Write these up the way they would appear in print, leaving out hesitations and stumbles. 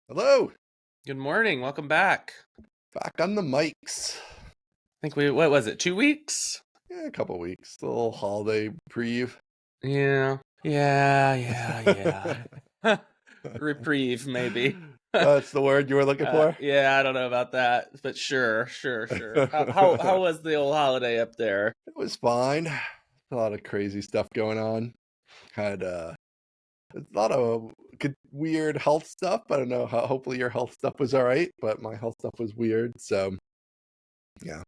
Hello, Good morning. Welcome back. back on the mics. I think what was it, 2 weeks? Yeah, a couple weeks, a little holiday reprieve. Yeah. Yeah. Reprieve, maybe. That's the word you were looking for. Yeah, I don't know about that, but sure. How was the old holiday up there? It was fine. A lot of crazy stuff going on. Had a lot of weird health stuff. I don't know how. Hopefully your health stuff was all right, but my health stuff was weird. So yeah, Are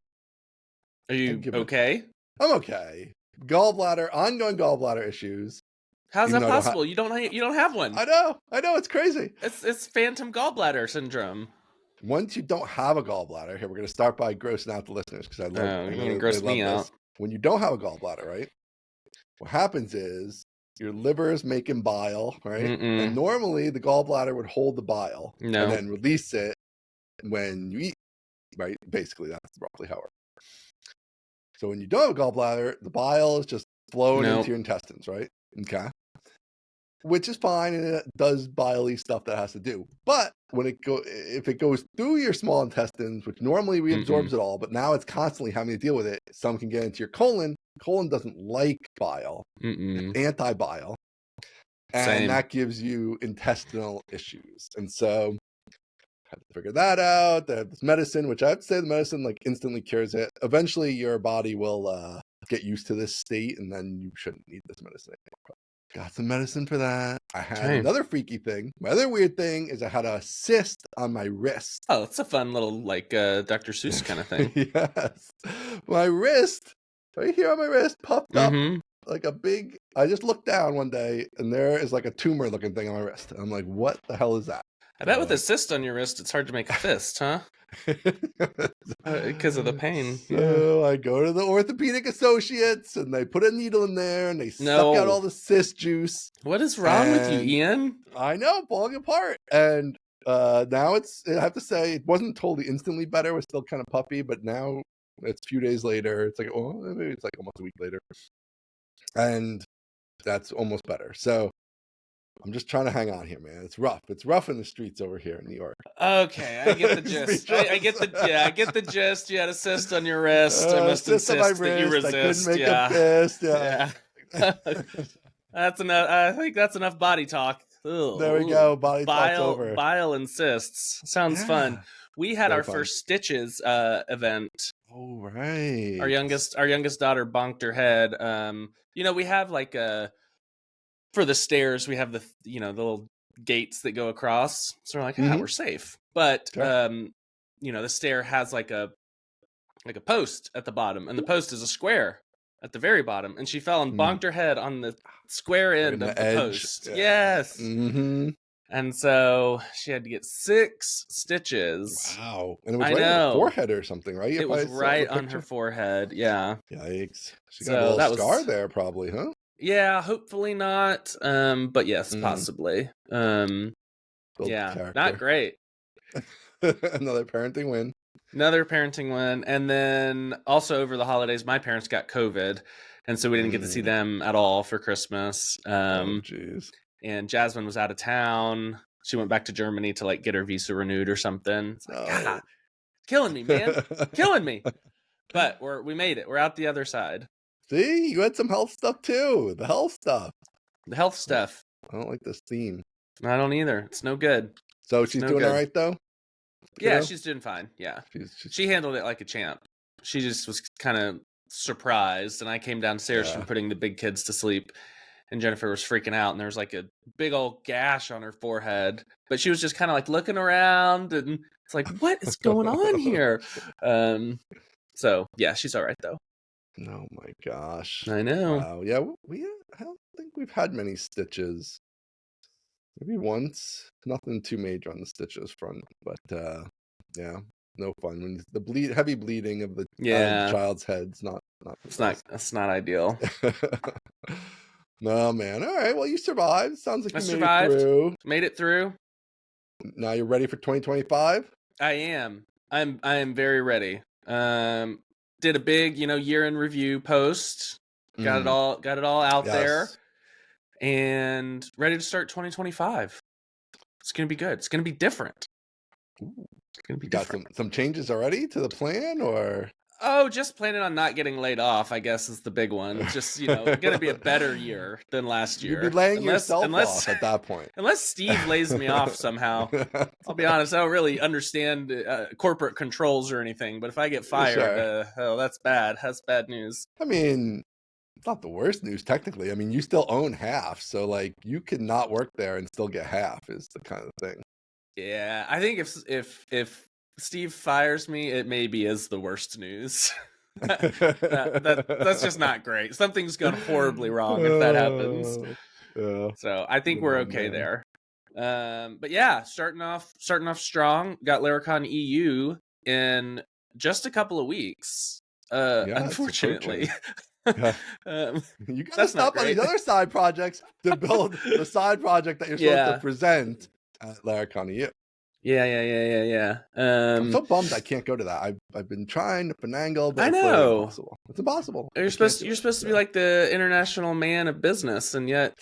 I'm you giving it. okay? I'm okay. Ongoing gallbladder issues. How's Even that though I don't have. possible? You don't have one. I know, it's crazy. It's phantom gallbladder syndrome. Once you don't have a gallbladder, here we're going to start by grossing out the listeners because I Oh, you're gonna know they gross love me this. out. When you don't have a gallbladder, right? What happens is your liver is making bile, right? And Mm-mm. normally the gallbladder would hold the bile and No. then release it when you eat, right? Basically, that's roughly how it works. So when you don't have a gallbladder, the bile is just flowing No. into your intestines, right? Okay. Which is fine, and it does bile-y stuff that it has to do. But if it goes through your small intestines, which normally reabsorbs it all, but now it's constantly having to deal with it. Some can get into your colon. Colon doesn't like bile, Mm-mm. anti-bile, and Same. that gives you intestinal issues. And so I had to figure that out. They have this medicine, which I have to say the medicine like instantly cures it. Eventually, your body will get used to this state, and then you shouldn't need this medicine anymore. Got some medicine for that. I had Okay. another freaky thing. My other weird thing is I had a cyst on my wrist. Oh, it's a fun little Dr. Seuss kind of thing. Yes. My wrist, right here on my wrist, puffed up Mm-hmm. like a big. I just looked down one day and there is like a tumor looking thing on my wrist. I'm like, what the hell is that? I bet with a cyst on your wrist, it's hard to make a fist, huh? Because of the pain. Yeah. So I go to the orthopedic associates and they put a needle in there and they suck out No. all the cyst juice. What is wrong with you, And Ian? I know, falling apart. And now I have to say, it wasn't totally instantly better. It was still kind of puppy, but now it's a few days later. It's like, well, maybe it's like almost a week later. And that's almost better. So I'm just trying to hang on here, man. It's rough. It's rough in the streets over here in New York. Okay, I get the gist. I get the gist. You had a cyst on your wrist. I must Cyst on my insist that you wrist. I couldn't resist. make Yeah. a fist. Yeah. Yeah. That's enough. I think that's enough body talk. Ugh. There we go. Body talk's over. Bile and cysts. Sounds fun. We had our first stitches event. Oh, right. Our youngest daughter bonked her head. We have like for the stairs, we have the little gates that go across. So we're like, we're safe. But the stair has like a post at the bottom, and the post is a square at the very bottom, and she fell and bonked her head on the square end of the post. Yeah. Yes. Mm-hmm. And so she had to get 6 stitches. Wow. And it was right on her forehead or something, right? It was right on her forehead. Yeah. Yikes. She got a little scar there probably, huh? Yeah, hopefully not. But yes, possibly. Yeah, character. Not great. Another parenting win. And then also over the holidays, my parents got COVID, and so we didn't get to see them at all for Christmas. Oh, jeez. And Jasmine was out of town. She went back to Germany to like get her visa renewed or something. It's like, God, killing me, man, killing me. But we made it. We're out the other side. See, you had some health stuff too. The health stuff. I don't like this theme. I don't either. It's no good. So she's doing all right though? Yeah, she's doing fine. Yeah. She handled it like a champ. She just was kind of surprised, and I came downstairs from putting the big kids to sleep, and Jennifer was freaking out, and there was like a big old gash on her forehead, but she was just kind of like looking around, and it's like, what is going on here? So yeah, she's all right though. Oh my gosh. I know. Wow. Yeah, I don't think we've had many stitches. Maybe once. Nothing too major on the stitches front, but yeah, no fun. When the heavy bleeding of the child's head's not. That's not ideal. No, man. All right. Well, you survived. Sounds like you made it through. Now you're ready for 2025? I am. I am very ready. Did a big, year in review post. Got it all out there. And ready to start 2025. It's going to be good. It's going to be different. Ooh. It's going to be You got different. some changes already to the plan, or? Oh, just planning on not getting laid off, I guess, is the big one. Just, going to be a better year than last year. You'd be laying yourself off at that point. Unless Steve lays me off somehow. I'll be honest, I don't really understand corporate controls or anything, but if I get fired, that's bad. That's bad news. I mean, it's not the worst news technically. I mean, you still own half, so like you could not work there and still get half is the kind of thing. Yeah, I think if Steve fires me, it maybe is the worst news. That's just not great. Something's gone horribly wrong if that happens. Yeah. So I think we're okay there. But yeah, starting off strong. Got Laracon EU in just a couple of weeks. Unfortunately. You gotta stop on these other side projects to build the side project that you're supposed to present at Laracon EU. Yeah. I'm so bummed I can't go to that. I've been trying to finagle, but I know it's impossible. You're supposed to be like the international man of business, and yet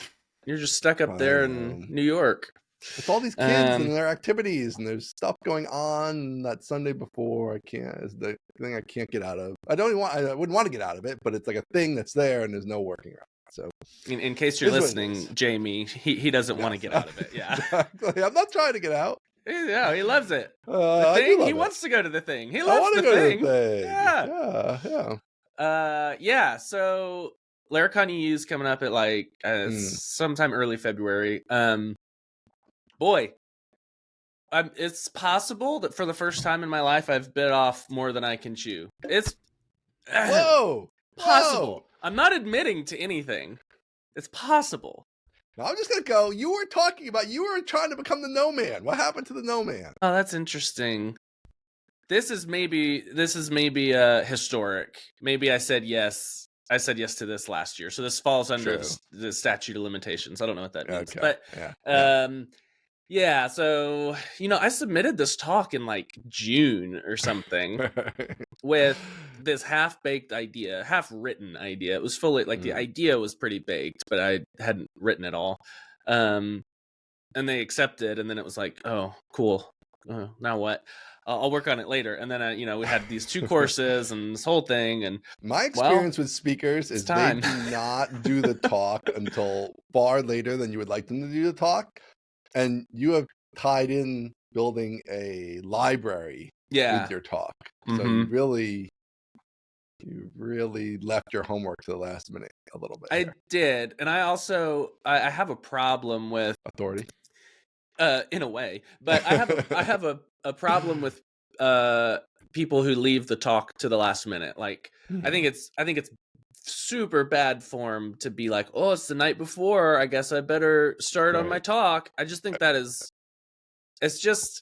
you're just stuck up there in New York. It's all these kids and their activities, and there's stuff going on that Sunday before. I can't. Is the thing I can't get out of. I wouldn't want to get out of it, but it's like a thing that's there, and there's no working around. So, in case you're listening, Jamie, he doesn't want to get out of it. Yeah, exactly. I'm not trying to get out. Yeah, he loves it. The thing, he wants to go to the thing. He loves the thing. Yeah. So Laracon EU is coming up at like sometime early February. Boy, it's possible that for the first time in my life I've bit off more than I can chew. It's possible. Whoa. I'm not admitting to anything. It's possible. I'm just gonna go. You were trying to become the no man. What happened to the no man? Oh, that's interesting. This is maybe historic. Maybe I said yes. I said yes to this last year, so this falls under the statute of limitations. I don't know what that means, but yeah. So I submitted this talk in like June or something with this half-baked idea, half-written idea. It was fully like the idea was pretty baked, but I hadn't written it all. And they accepted, and then it was like, oh, cool. Now what? I'll work on it later. And then we had these 2 courses and this whole thing. And my experience with speakers is they do not do the talk until far later than you would like them to do the talk. And you have tied in building a library with your talk. So you really left your homework to the last minute a little bit. I did. And I also, I have a problem with authority. In a way, but I have a problem with people who leave the talk to the last minute. Like I think it's super bad form to be like, oh, it's the night before, I guess I better start on my talk. I just think it's just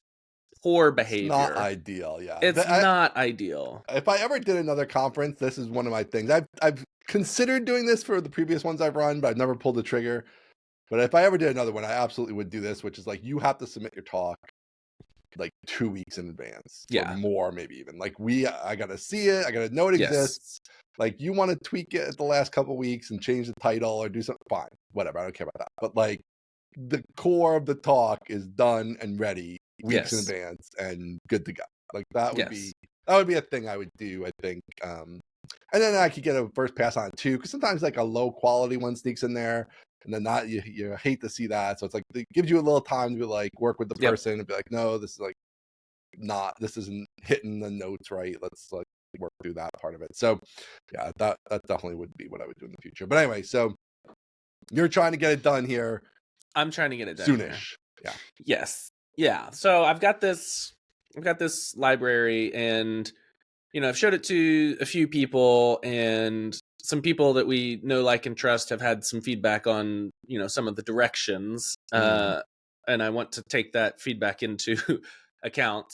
poor behavior. It's not ideal. Yeah, it's not ideal. If I ever did another conference, this is one of my things. I've considered doing this for the previous ones I've run, but I've never pulled the trigger. But if I ever did another one, I absolutely would do this, which is like you have to submit your talk like 2 weeks in advance. Or more, maybe even. Like I gotta see it, I gotta know it exists. Like you want to tweak it at the last couple weeks and change the title or do something, fine, whatever. I don't care about that. But like the core of the talk is done and ready weeks in advance and good to go. Like that would be a thing I would do, I think. And then I could get a first pass on it too, because sometimes like a low quality one sneaks in there. And then you hate to see that. So it's like, it gives you a little time to like work with the person and be like, no, this isn't hitting the notes right. Let's like work through that part of it. So yeah, that definitely would be what I would do in the future. But anyway, so you're trying to get it done here. I'm trying to get it done soonish. Yeah. Yes. Yeah. So I've got this library, and I've showed it to a few people, and some people that we know, like, and trust have had some feedback on, some of the directions. And I want to take that feedback into account,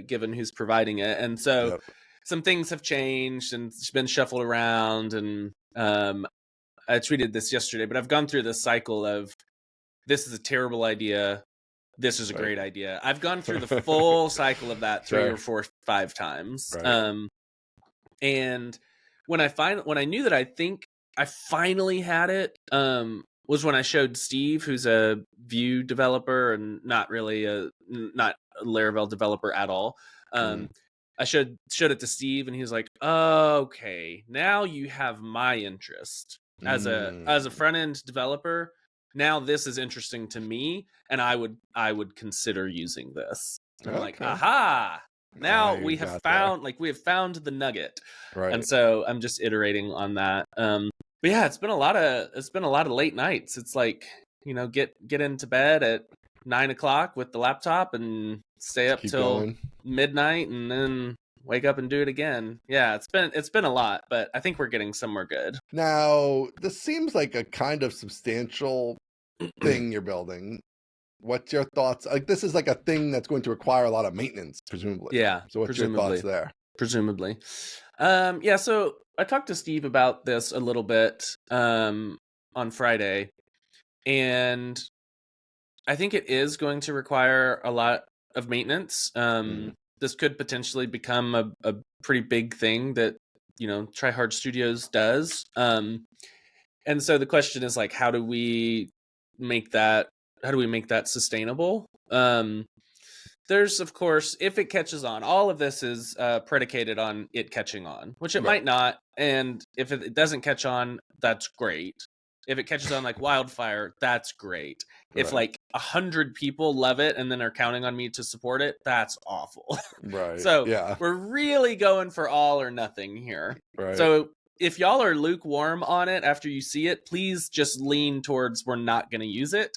given who's providing it. And so some things have changed and it's been shuffled around. And I tweeted this yesterday, but I've gone through this cycle of, this is a terrible idea. This is a great idea. I've gone through the full cycle of that 3 or 4, 5 times. And when I knew that I think I finally had it, was when I showed Steve, who's a Vue developer and not a Laravel developer at all. I showed it to Steve, and he was like, "Okay, now you have my interest as a front end developer. Now this is interesting to me, and I would consider using this." And I'm like, "Aha! Now we have found the nugget." Right. And so I'm just iterating on that. But yeah, it's been a lot of late nights. It's like, get into bed at 9:00 with the laptop and stay up till midnight, and then wake up and do it again. Yeah, it's been a lot, but I think we're getting somewhere good. Now, this seems like a kind of substantial thing you're building. What's your thoughts? Like, this is like a thing that's going to require a lot of maintenance, presumably. Yeah. So what's your thoughts there? Presumably. Yeah, so I talked to Steve about this a little bit on Friday, and I think it is going to require a lot of maintenance. This could potentially become a pretty big thing that, Try Hard Studios does. And so the question is, like, how do we make that sustainable? There's, of course, if it catches on, all of this is predicated on it catching on, which it might not. And if it doesn't catch on, that's great. If it catches on like wildfire, that's great. If like 100 people love it and then are counting on me to support it, that's awful. Right. So we're really going for all or nothing here. Right. So if y'all are lukewarm on it after you see it, please just lean towards we're not going to use it.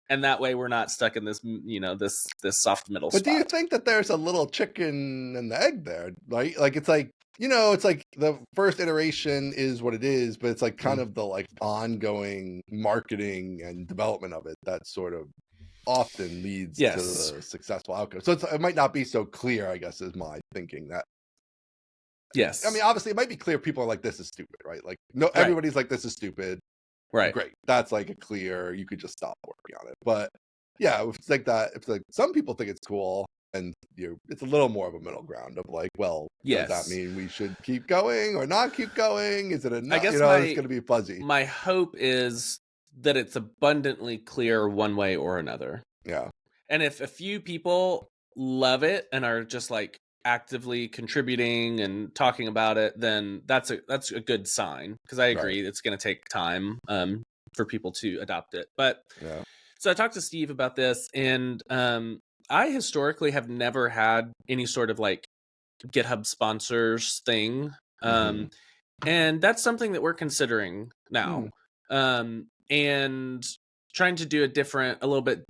And that way we're not stuck in this, this soft middle spot. But do you think that there's a little chicken and the egg there? Right? Like, it's like, it's like the first iteration is what it is, but it's like kind of the like ongoing marketing and development of it that sort of often leads to the successful outcome. So it might not be so clear, I guess, is my thinking that. Yes. I mean, obviously it might be clear people are like, this is stupid, right? Like, no, everybody's like, this is stupid. Right. Great. That's like a clear, you could just stop working on it. But yeah, if it's like that, if like some people think it's cool and it's a little more of a middle ground of like, well, does that mean we should keep going or not keep going? Is it enough? I guess it's going to be fuzzy. My hope is that it's abundantly clear one way or another. Yeah. And if a few people love it and are just like actively contributing and talking about it, then that's a good sign, because I agree it's going to take time for people to adopt it. But so I talked to Steve about this, and I historically have never had any sort of like GitHub sponsors thing, and that's something that we're considering now, and trying to do a little bit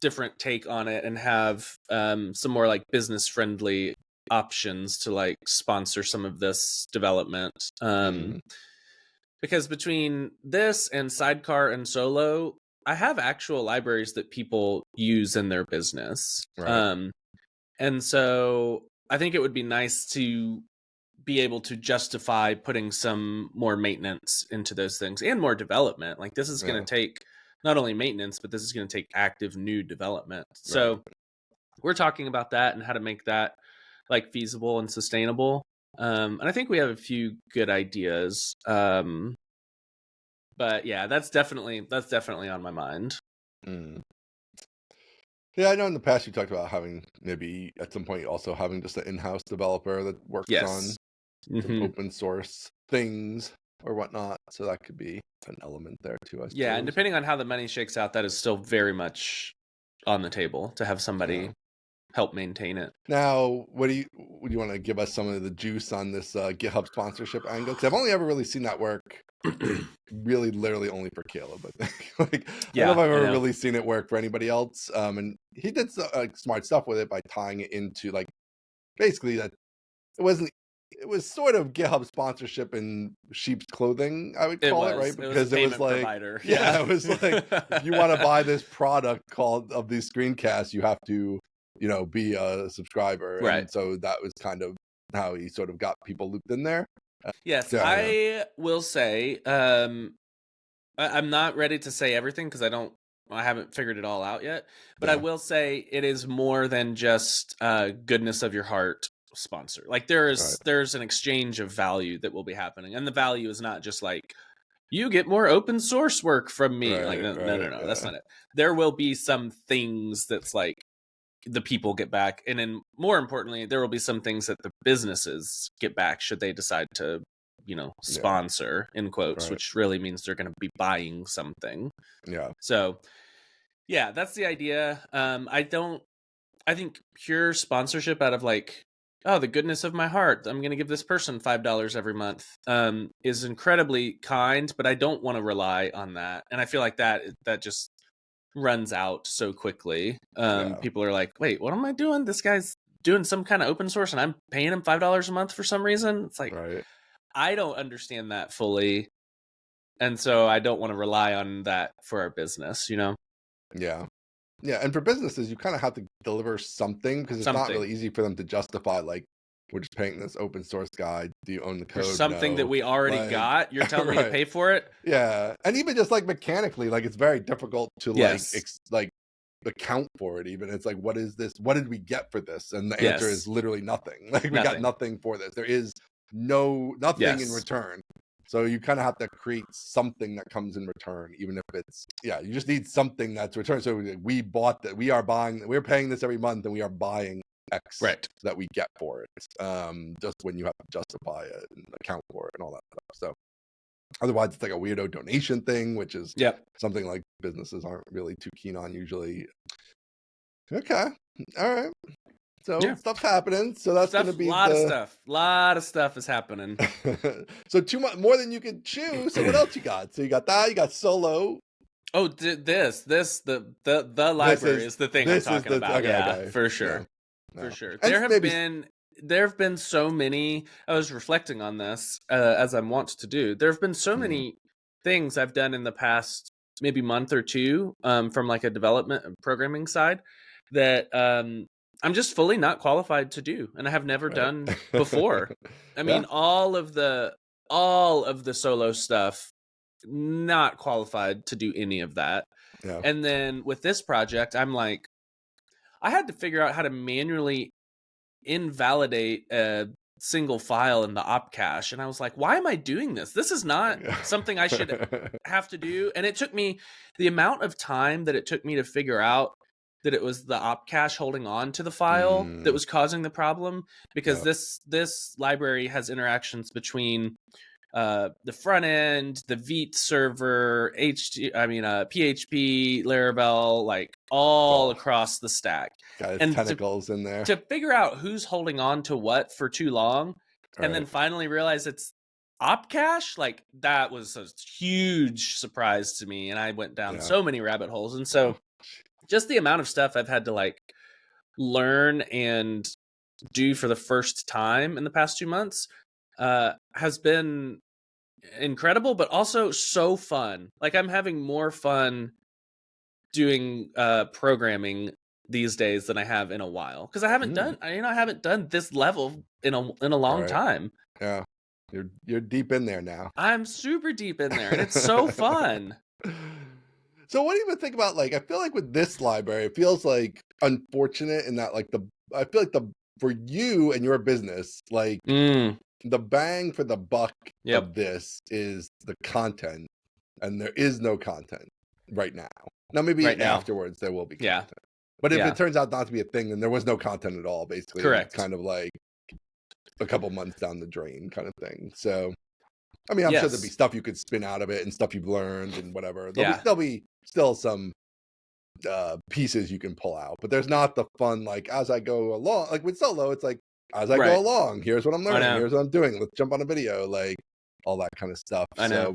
different take on it, and have some more like business friendly options to like sponsor some of this development. Because between this and Sidecar and Solo, I have actual libraries that people use in their business. And so I think it would be nice to be able to justify putting some more maintenance into those things and more development. Like, this is going to take not only maintenance, but this is going to take active new development. So we're talking about that and how to make that like feasible and sustainable. And I think we have a few good ideas. But yeah, that's definitely on my mind. Yeah, I know in the past you talked about having maybe at some point also having just an in-house developer that works on some open source things or whatnot. So that could be an element there too, I suppose. Yeah, and depending on how the money shakes out, that is still very much on the table to have somebody help maintain it. Now, would you want to give us some of the juice on this GitHub sponsorship angle? Because I've only ever really seen that work really literally only for Caleb, I think. Like, I don't know if I've ever really seen it work for anybody else. And he did smart stuff with it by tying it into like basically that it was sort of GitHub sponsorship in sheep's clothing, I would call it, right? Because it was like, provider. It was like, if you want to buy this product of these screencasts, you have to, be a subscriber. Right. And so that was kind of how he sort of got people looped in there. Yes, I will say, I'm not ready to say everything because I haven't figured it all out yet. But I will say it is more than just goodness of your heart sponsor. Like there's an exchange of value that will be happening, and the value is not just like you get more open source work from me. Like, no, Yeah. that's not it. There will be some things that's like the people get back, and then more importantly, there will be some things that the businesses get back should they decide to, sponsor, in quotes, which really means they're going to be buying something. Yeah. So yeah, that's the idea. I think pure sponsorship out of like, oh, the goodness of my heart, I'm going to give this person $5 every month, is incredibly kind, but I don't want to rely on that. And I feel like that just runs out so quickly. People are like, wait, what am I doing? This guy's doing some kind of open source and I'm paying him $5 a month for some reason. It's like, I don't understand that fully. And so I don't want to rely on that for our business, Yeah. Yeah, and for businesses, you kind of have to deliver something because it's not really easy for them to justify, like, we're just paying this open source guy. Do you own the code? For something that we already got, you're telling me to pay for it? Yeah, and even just like mechanically, like it's very difficult to like account for it. Even it's like, what is this? What did we get for this? And the answer is literally nothing. Like we got nothing for this. There is nothing in return. So you kind of have to create something that comes in return, even if it's you just need something that's returned. So we bought that, we're paying this every month, and we are buying X that we get for it. Just when you have to justify it and account for it and all that stuff. So otherwise, it's like a weirdo donation thing, which is something like businesses aren't really too keen on usually. Okay, all right. So stuff's happening. So that's going to be a lot of stuff is happening. So too much more than you could chew. So what else you got? So you got that. You got Solo. Oh, the library is the thing I'm talking about. Okay. For sure. For sure. There have been so many. I was reflecting on this as I'm wont to do. There have been so many things I've done in the past maybe month or two from like a development programming side that I'm just fully not qualified to do, and I have never done before. I mean, all of the solo stuff, not qualified to do any of that. And then with this project, I'm like, I had to figure out how to manually invalidate a single file in the op cache, and I was like, why am I doing this? This is not something I should have to do. And it took me the amount of time that it took me to figure out that it was the op cache holding on to the file that was causing the problem, because this library has interactions between the front end, the Vite server, PHP, Laravel, like all across the stack. Got its tentacles in there. To figure out who's holding on to what for too long, and then finally realize it's op cache, like that was a huge surprise to me, and I went down so many rabbit holes. And so just the amount of stuff I've had to like learn and do for the first time in the past 2 months has been incredible, but also so fun. Like I'm having more fun doing programming these days than I have in a while, because I haven't done this level in a long time. Yeah, you're deep in there now. I'm super deep in there, and it's so fun. So what do you even think about, like, I feel like with this library, it feels like unfortunate in that, like, I feel like for you and your business, like the bang for the buck of this is the content, and there is no content right now. Now maybe afterwards there will be content. But if it turns out not to be a thing, then there was no content at all, basically. Correct. It's kind of like a couple months down the drain kind of thing. So I mean, I'm sure there'll be stuff you could spin out of it and stuff you've learned and whatever. There'll be still some pieces you can pull out, but there's not the fun, like, as I go along, like with Solo, it's like, as I go along, here's what I'm learning, here's what I'm doing, let's jump on a video, like all that kind of stuff. I know.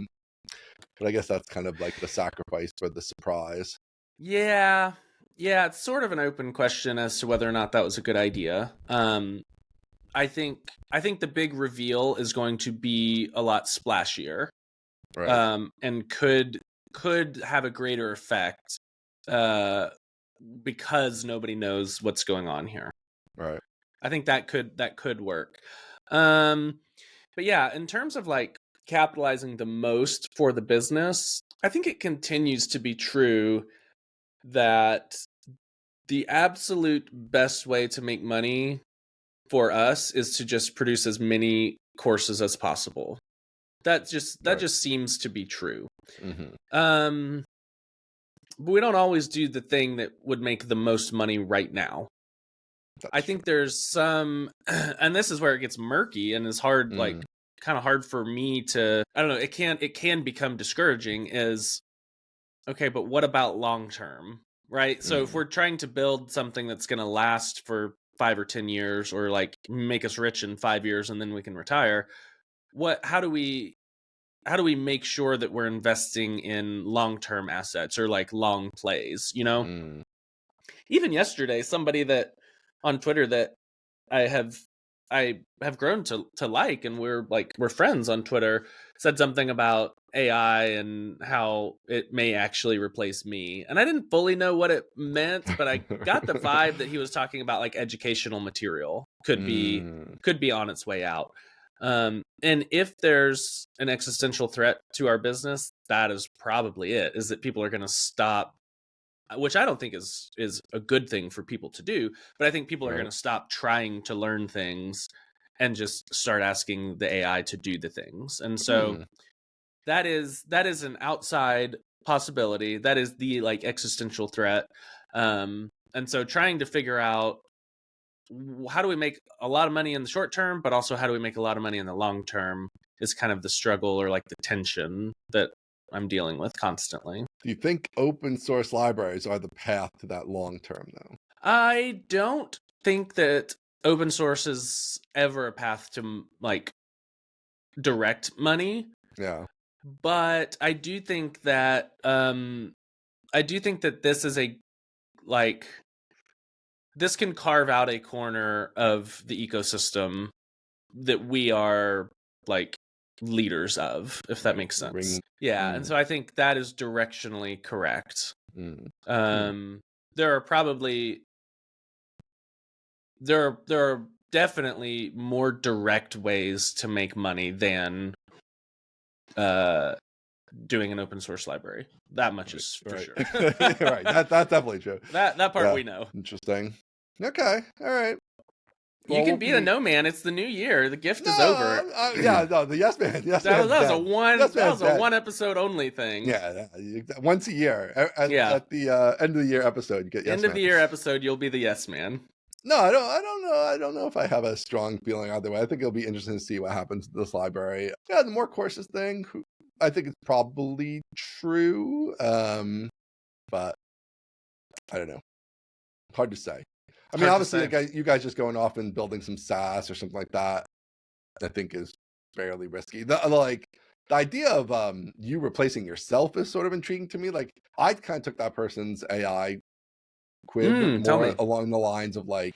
But I guess that's kind of like the sacrifice for the surprise. Yeah, it's sort of an open question as to whether or not that was a good idea. I think the big reveal is going to be a lot splashier, and could have a greater effect because nobody knows what's going on here. Right. I think that could work. But yeah, in terms of like capitalizing the most for the business, I think it continues to be true that the absolute best way to make money for us is to just produce as many courses as possible. That just seems to be true. Mm-hmm. But we don't always do the thing that would make the most money right now. I think there's some, and this is where it gets murky and is hard, like kind of hard for me to, I don't know, it can become discouraging is, okay, but what about long term, right? So if we're trying to build something that's going to last for 5 or 10 years or like make us rich in 5 years and then we can retire, how do we make sure that we're investing in long-term assets or like long plays, you know? Even yesterday, somebody that on Twitter that I have grown to like, and we're friends on Twitter, said something about AI and how it may actually replace me. And I didn't fully know what it meant, but I got the vibe that he was talking about like educational material could be on its way out. And if there's an existential threat to our business, that is probably it, is that people are going to stop, which I don't think is a good thing for people to do, but I think people are going to stop trying to learn things and just start asking the AI to do the things. And so that is an outside possibility. That is the like existential threat. And so trying to figure out, how do we make a lot of money in the short term, but also how do we make a lot of money in the long term is kind of the struggle or like the tension that I'm dealing with constantly. Do you think open source libraries are the path to that long term, though? I don't think that open source is ever a path to like direct money. Yeah. But I do think that this is a like, this can carve out a corner of the ecosystem that we are like leaders of, if that makes sense. And so I think that is directionally correct. There are definitely more direct ways to make money than doing an open source library. That much is for sure. Right. That's definitely true. That part we know. Interesting. Okay. All right. Well, you can be a no man. It's the new year. The gift is over. The yes man. That was a one episode only thing. Yeah, once a year. At the end of the year episode, you get yes man. End of the year episode, you'll be the yes man. No, I don't know. I don't know if I have a strong feeling either way. I think it'll be interesting to see what happens to this library. Yeah, the more courses thing, I think it's probably true. But I don't know. Hard to say. I mean, obviously, you guys just going off and building some SaaS or something like that, I think is fairly risky. The idea of you replacing yourself is sort of intriguing to me. Like, I kind of took that person's AI quib more along the lines of like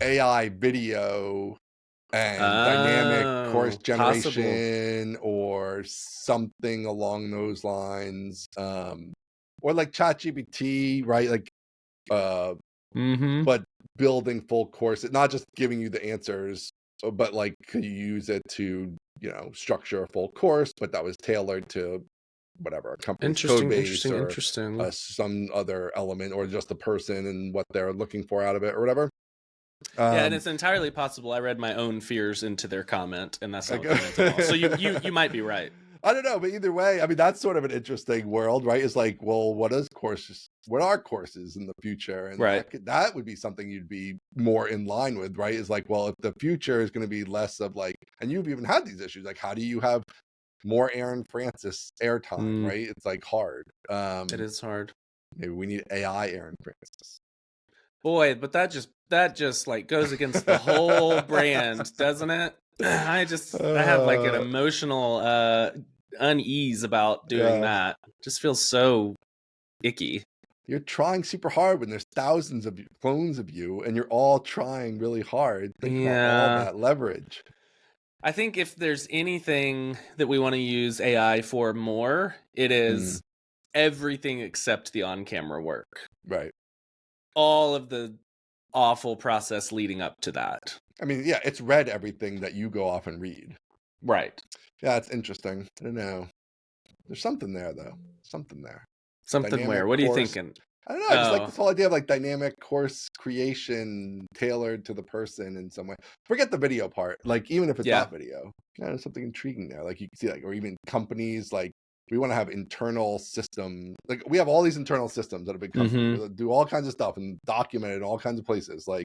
AI video and dynamic course generation or something along those lines, or like ChatGPT, right? Like, but building full courses, not just giving you the answers, but like, could you use it to, structure a full course, but that was tailored to whatever, a company's code base or some other element, or just the person and what they're looking for out of it or whatever. And it's entirely possible I read my own fears into their comment, and that's not what they meant at all. So you might be right. I don't know, but either way, I mean, that's sort of an interesting world, right? It's like, well, what are courses in the future? And that would be something you'd be more in line with, right? Is like, well, if the future is going to be less of like, and you've even had these issues, like, how do you have more Aaron Francis airtime, right? It's like hard. It is hard. Maybe we need AI Aaron Francis. Boy, but that just like goes against the whole brand, doesn't it? I have like an emotional unease about doing that. Just feels so icky. You're trying super hard when there's thousands of clones of you, and you're all trying really hard. Think about all that leverage. I think if there's anything that we want to use AI for more, it is everything except the on-camera work. Right. All of the awful process leading up to that. I mean, yeah, it's read everything that you go off and read. Right. Yeah, it's interesting. I don't know. There's something there, though. Something there. Something where? What are you thinking? I don't know. I just like Oh, this whole idea of like dynamic course creation tailored to the person in some way. Forget the video part. Like even if it's yeah. not video, kind of something intriguing there. Like you can see like, or even companies like we want to have internal system. Like we have all these internal systems at a big company. Mm-hmm. We do all kinds of stuff and document it in all kinds of places. Like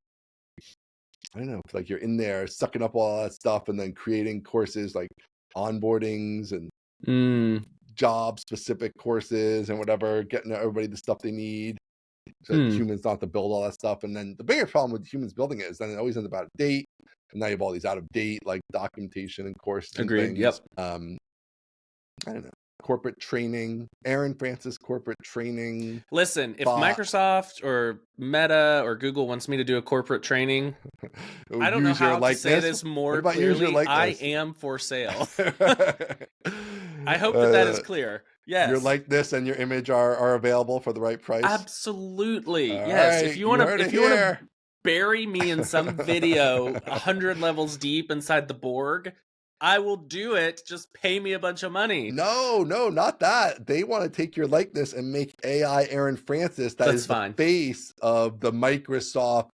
I don't know, like you're in there sucking up all that stuff and then creating courses like onboardings and Mm. job specific courses and whatever, getting everybody the stuff they need so that humans don't have to build all that stuff. And then the bigger problem with humans building it is then it always ends up out of date. And now you have all these out of date like documentation and courses and Agreed. things. Yep. I don't know. Corporate training, Aaron Francis corporate training. Listen, if Microsoft or Meta or Google wants me to do a corporate training, I don't know how to say this more clearly. I am for sale. I hope that is clear. Yes. Your likeness and your image are available for the right price. Absolutely. Yes. Right, if you want to bury me in some video 100 levels deep inside the Borg, I will do it. Just pay me a bunch of money. No, not that. They want to take your likeness and make AI Aaron Francis. That's the face of the Microsoft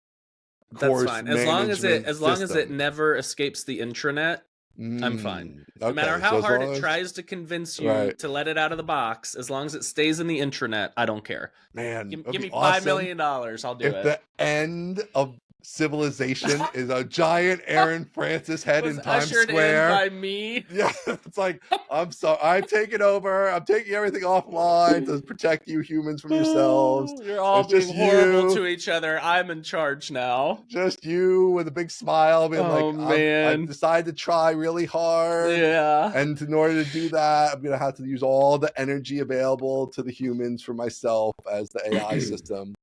course. That's fine. As long as it never escapes the intranet, I'm fine. No matter how hard it tries to convince you to let it out of the box, as long as it stays in the intranet, I don't care. Man, give me $5 million. I'll do it. If the end of civilization is a giant Aaron Francis head in Times Square in by me. Yeah, it's like I'm sorry, I'm taking over. I'm taking everything offline to protect you humans from yourselves. You're all being horrible to each other. I'm in charge now. Just you with a big smile, being I've decided to try really hard. Yeah, and in order to do that, I'm gonna have to use all the energy available to the humans for myself as the AI system.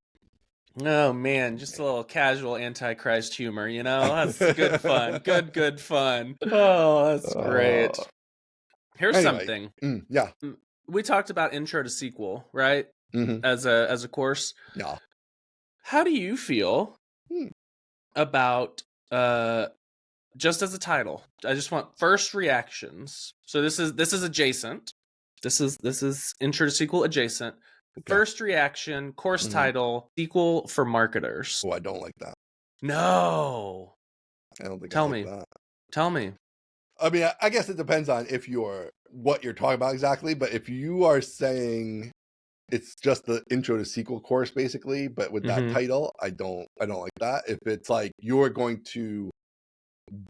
Oh man, just a little casual antichrist humor, you know? That's good fun. Good fun. Oh, that's great. Here's something. Yeah. We talked about Intro to SQL, right? Mm-hmm. As a course. Yeah. How do you feel about just as a title? I just want first reactions. So this is adjacent. This is Intro to SQL adjacent. Okay. First reaction, course title, SQL for marketers. Oh, I don't like that. No. I don't think Tell me. Tell me. I mean, I guess it depends on what you're talking about exactly, but if you are saying it's just the Intro to SQL course basically, but with that title, I don't like that. If it's like you're going to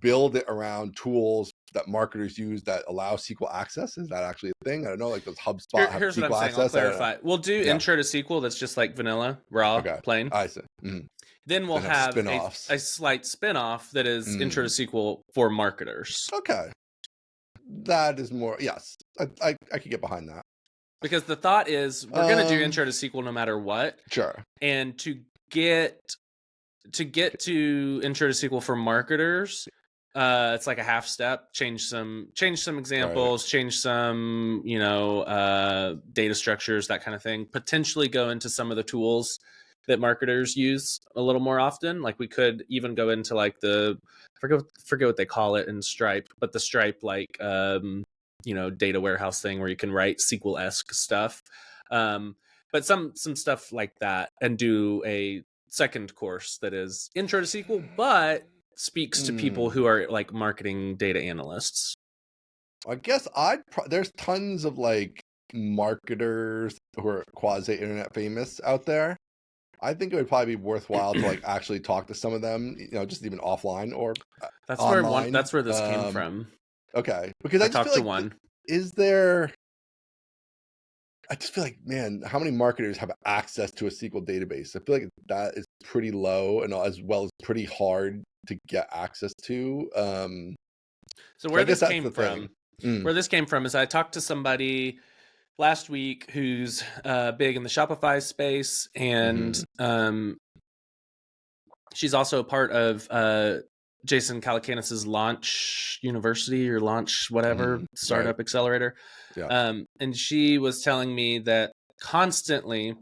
build it around tools that marketers use that allow SQL access, is that actually a thing? I don't know, like those HubSpot have here's SQL what I'm access. Saying, I'll clarify. We'll do Intro to SQL that's just like vanilla, raw, plain. I see. Then we'll have a slight spin-off that is Intro to SQL for marketers. Okay. That is more, yes. I could get behind that. Because the thought is we're going to do Intro to SQL no matter what. Sure. And to get to Intro to SQL for marketers, it's like a half step. Change some examples, change some, data structures, that kind of thing. Potentially go into some of the tools that marketers use a little more often. Like we could even go into like forget what they call it in Stripe, but the Stripe like data warehouse thing where you can write SQL-esque stuff. But some stuff like that, and do a second course that is Intro to SQL, but speaks to people who are like marketing data analysts. I guess there's tons of like marketers who are quasi internet famous out there. I think it would probably be worthwhile to like actually talk to some of them, just even offline or online. That's where this came from. Okay, because I just talked feel to like one. I just feel like, man, how many marketers have access to a SQL database? I feel like that is pretty low, and as well as pretty hard to get access to. So where this came from? Where this came from is I talked to somebody last week who's big in the Shopify space, and she's also a part of Jason Calacanis's Launch University or Launch whatever startup accelerator. Yeah. And she was telling me that constantly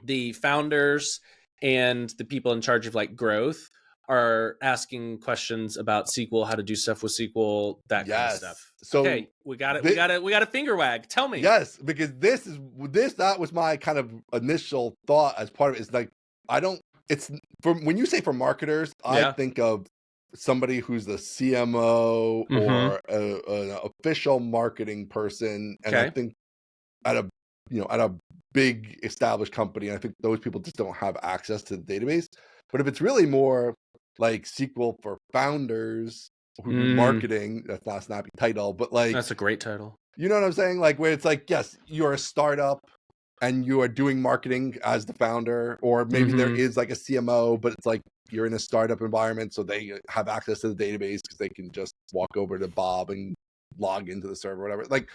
the founders and the people in charge of like growth are asking questions about SQL, how to do stuff with SQL, that kind of stuff. Yes. So Okay, we got it. We got a finger wag. Tell me. Yes, because that was my kind of initial thought as part of it. Is like it's for when you say for marketers, I Yeah. think of somebody who's the CMO or an official marketing person, and I Okay. think at a big established company, I think those people just don't have access to the database. But if it's really more like SQL for founders who do marketing, that's not a snappy title, but like That's a great title. you know what I'm saying? Like where it's like, yes, you're a startup and you are doing marketing as the founder, or maybe there is like a CMO, but it's like you're in a startup environment, so they have access to the database because they can just walk over to Bob and log into the server, whatever. Like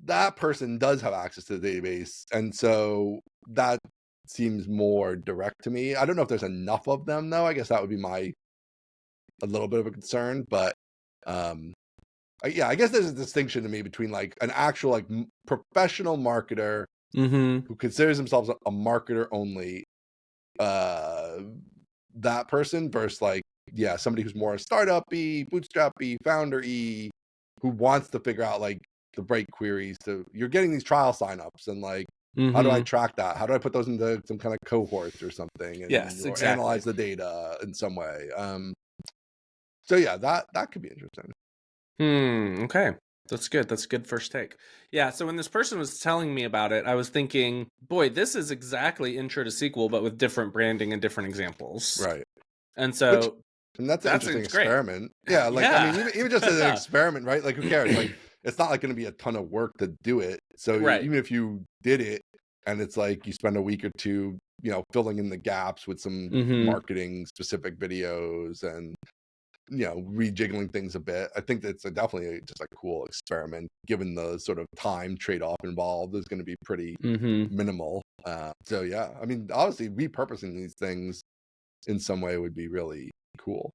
that person does have access to the database, and so that seems more direct to me. I don't know if there's enough of them though. I guess that would be a little bit of a concern, but yeah, I guess there's a distinction to me between like an actual like professional marketer who considers themselves a marketer only, that person versus like, yeah, somebody who's more a startup-y, bootstrap-y, founder-y, who wants to figure out like the right queries you're getting these trial signups and like, how do I track that? How do I put those into some kind of cohorts or something? And, Yes, or exactly. analyze the data in some way. So yeah, that could be interesting. Okay. That's good. That's a good first take. Yeah. So when this person was telling me about it, I was thinking, boy, this is exactly Intro to SQL, but with different branding and different examples. Right. And so and that's an interesting experiment. Great. Yeah. Like, yeah. I mean, even just as an experiment, right? Like who cares? Like it's not like going to be a ton of work to do it. So even if you did it and it's like you spend a week or two, filling in the gaps with some marketing specific videos and, rejiggling things a bit. I think that's definitely just a cool experiment, given the sort of time trade-off involved is going to be pretty minimal. So yeah, I mean, obviously repurposing these things in some way would be really cool.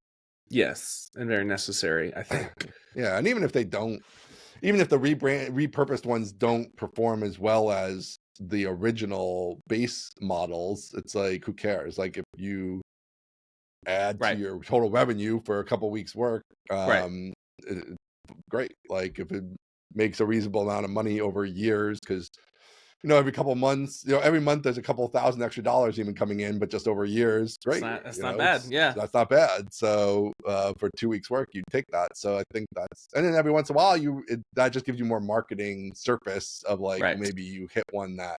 Yes, and very necessary, I think. Yeah, and even if the repurposed ones don't perform as well as the original base models, it's like, who cares? Like if you add to your total revenue for a couple weeks work, great. Like if it makes a reasonable amount of money over years, because every couple of months, every month there's a couple $1,000 extra even coming in, but just over years, great. That's not bad. Yeah, that's not bad. So for 2 weeks work, you take that. So I think and then every once in a while that just gives you more marketing surface of like maybe you hit one that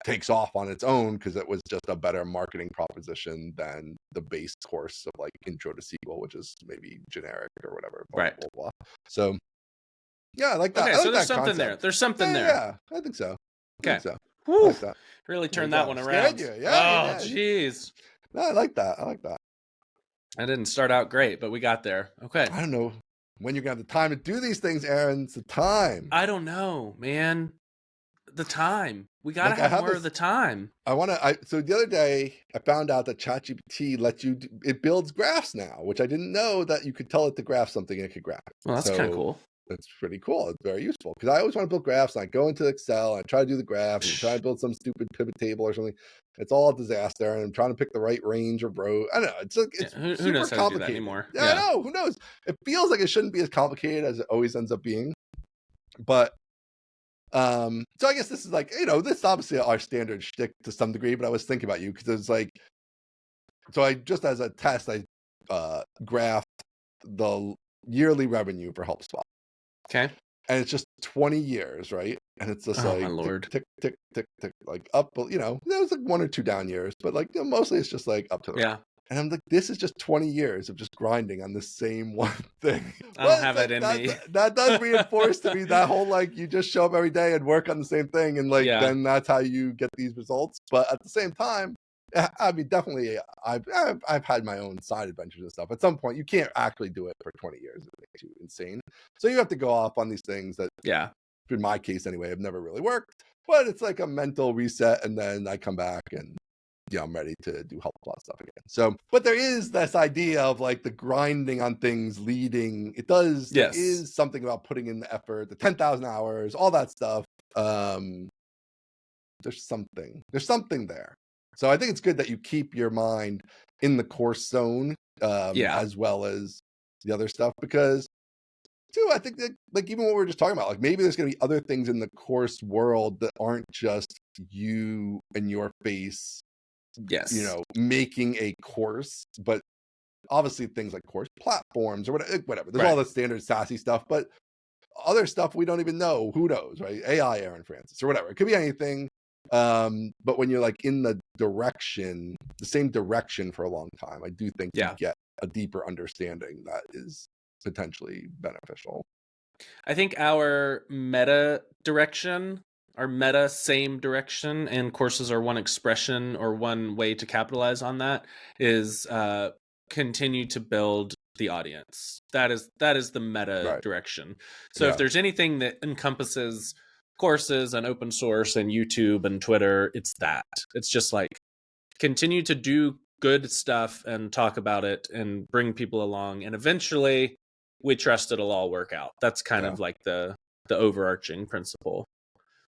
takes off on its own because it was just a better marketing proposition than the base course of like Intro to SQL, which is maybe generic or whatever. Blah, blah, blah. So yeah, I like that. Okay, like so there's that something concept. there. There's something there. Yeah, I think so. Okay. So. I like that. Really turned that one around. You. Yeah, oh, jeez. No, I like that. I didn't start out great, but we got there. Okay. I don't know when you're going to have the time to do these things, Aaron. It's the time. I don't know, man. The time. We got to have more of the time. So the other day, I found out that ChatGPT it builds graphs now, which I didn't know that you could tell it to graph something and it could graph. Well, that's kind of cool. It's pretty cool. It's very useful because I always want to build graphs and I go into Excel and I try to do the graph and try to build some stupid pivot table or something. It's all a disaster and I'm trying to pick the right range of row. I don't know. It's who super knows how complicated to do that anymore? Yeah, I know. Who knows? It feels like it shouldn't be as complicated as it always ends up being. But so I guess this is like, this is obviously our standard shtick to some degree, but I was thinking about you because it's like, so I just as a test, I graphed the yearly revenue for HelpSpot. Okay. And it's just 20 years, right? And it's just like, my Lord. tick, tick, tick, tick, like up, there's like 1 or 2 down years, but like mostly it's just like up to the right. And I'm like, this is just 20 years of just grinding on the same one thing. I don't have it in me. That does reinforce to me that whole, like, you just show up every day and work on the same thing. And like, then that's how you get these results. But at the same time, I mean, definitely, I've had my own side adventures and stuff. At some point, you can't actually do it for 20 years. It makes you insane. So you have to go off on these things that, in my case anyway, have never really worked. But it's like a mental reset, and then I come back and I'm ready to do HelpSpot stuff again. So, but there is this idea of like the grinding on things leading. It does. There is something about putting in the effort, the 10,000 hours, all that stuff. There's something there. So I think it's good that you keep your mind in the course zone, as well as the other stuff, because too, I think that, like, even what we were just talking about, like, maybe there's going to be other things in the course world that aren't just you and your face, Yes. making a course, but obviously things like course platforms or whatever. There's all Right. the standard SASE stuff, but other stuff we don't even know. Who knows, right? AI Aaron Francis or whatever. It could be anything. But when you're like in the same direction for a long time, I do think you get a deeper understanding that is potentially beneficial. I think our meta direction, our meta same direction, and courses are one expression or one way to capitalize on that is continue to build the audience. That is the meta direction. So if there's anything that encompasses courses and open source and YouTube and Twitter, it's that. It's just like continue to do good stuff and talk about it and bring people along, and eventually we trust it'll all work out. That's kind of like the overarching principle.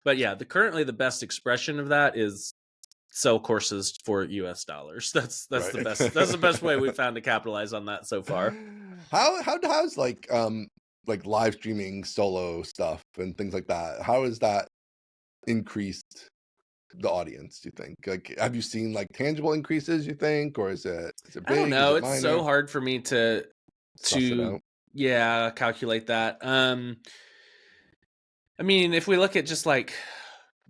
But yeah, currently the best expression of that is sell courses for US dollars. That's the best. That's the best way we've found to capitalize on that so far. How's like live streaming solo stuff and things like that? How has that increased the audience, do you think? Like, have you seen like tangible increases, you think, or is it big? I don't know. Is it It's minor? so hard for me to calculate that. I mean, if we look at just like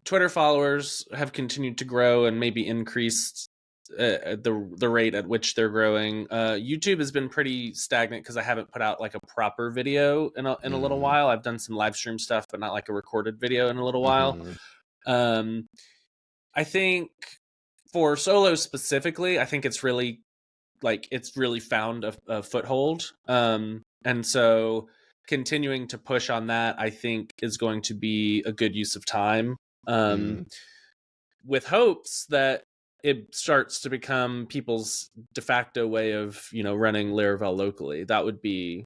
Twitter followers have continued to grow and maybe increased the rate at which they're growing. YouTube has been pretty stagnant because I haven't put out like a proper video in a little while. I've done some live stream stuff, but not like a recorded video in a little while. I think for solo specifically, I think it's really found a foothold. And so continuing to push on that, I think, is going to be a good use of time. With hopes that it starts to become people's de facto way of, running Laravel locally. That would be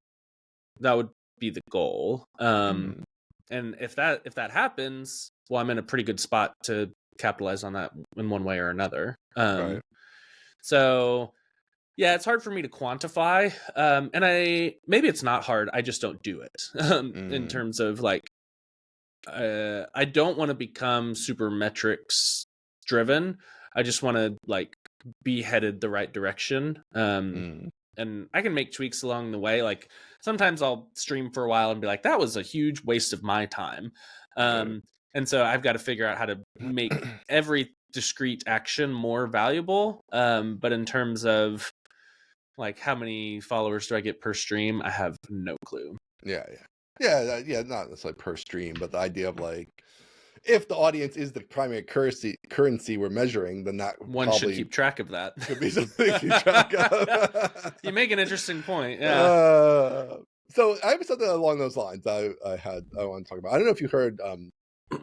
the goal. And if that happens, well, I'm in a pretty good spot to capitalize on that in one way or another. So yeah, it's hard for me to quantify. And maybe it's not hard. I just don't do it in terms of like, I don't want to become super metrics driven. I just want to like be headed the right direction. And I can make tweaks along the way. Like sometimes I'll stream for a while and be like, that was a huge waste of my time. And so I've got to figure out how to make every discrete action more valuable. But in terms of like how many followers do I get per stream, I have no clue. Yeah, not necessarily per stream, but the idea of like, if the audience is the primary currency we're measuring, then that one should keep track of that. Could be something to keep track of. You make an interesting point. Yeah. So I have something along those lines I want to talk about. I don't know if you heard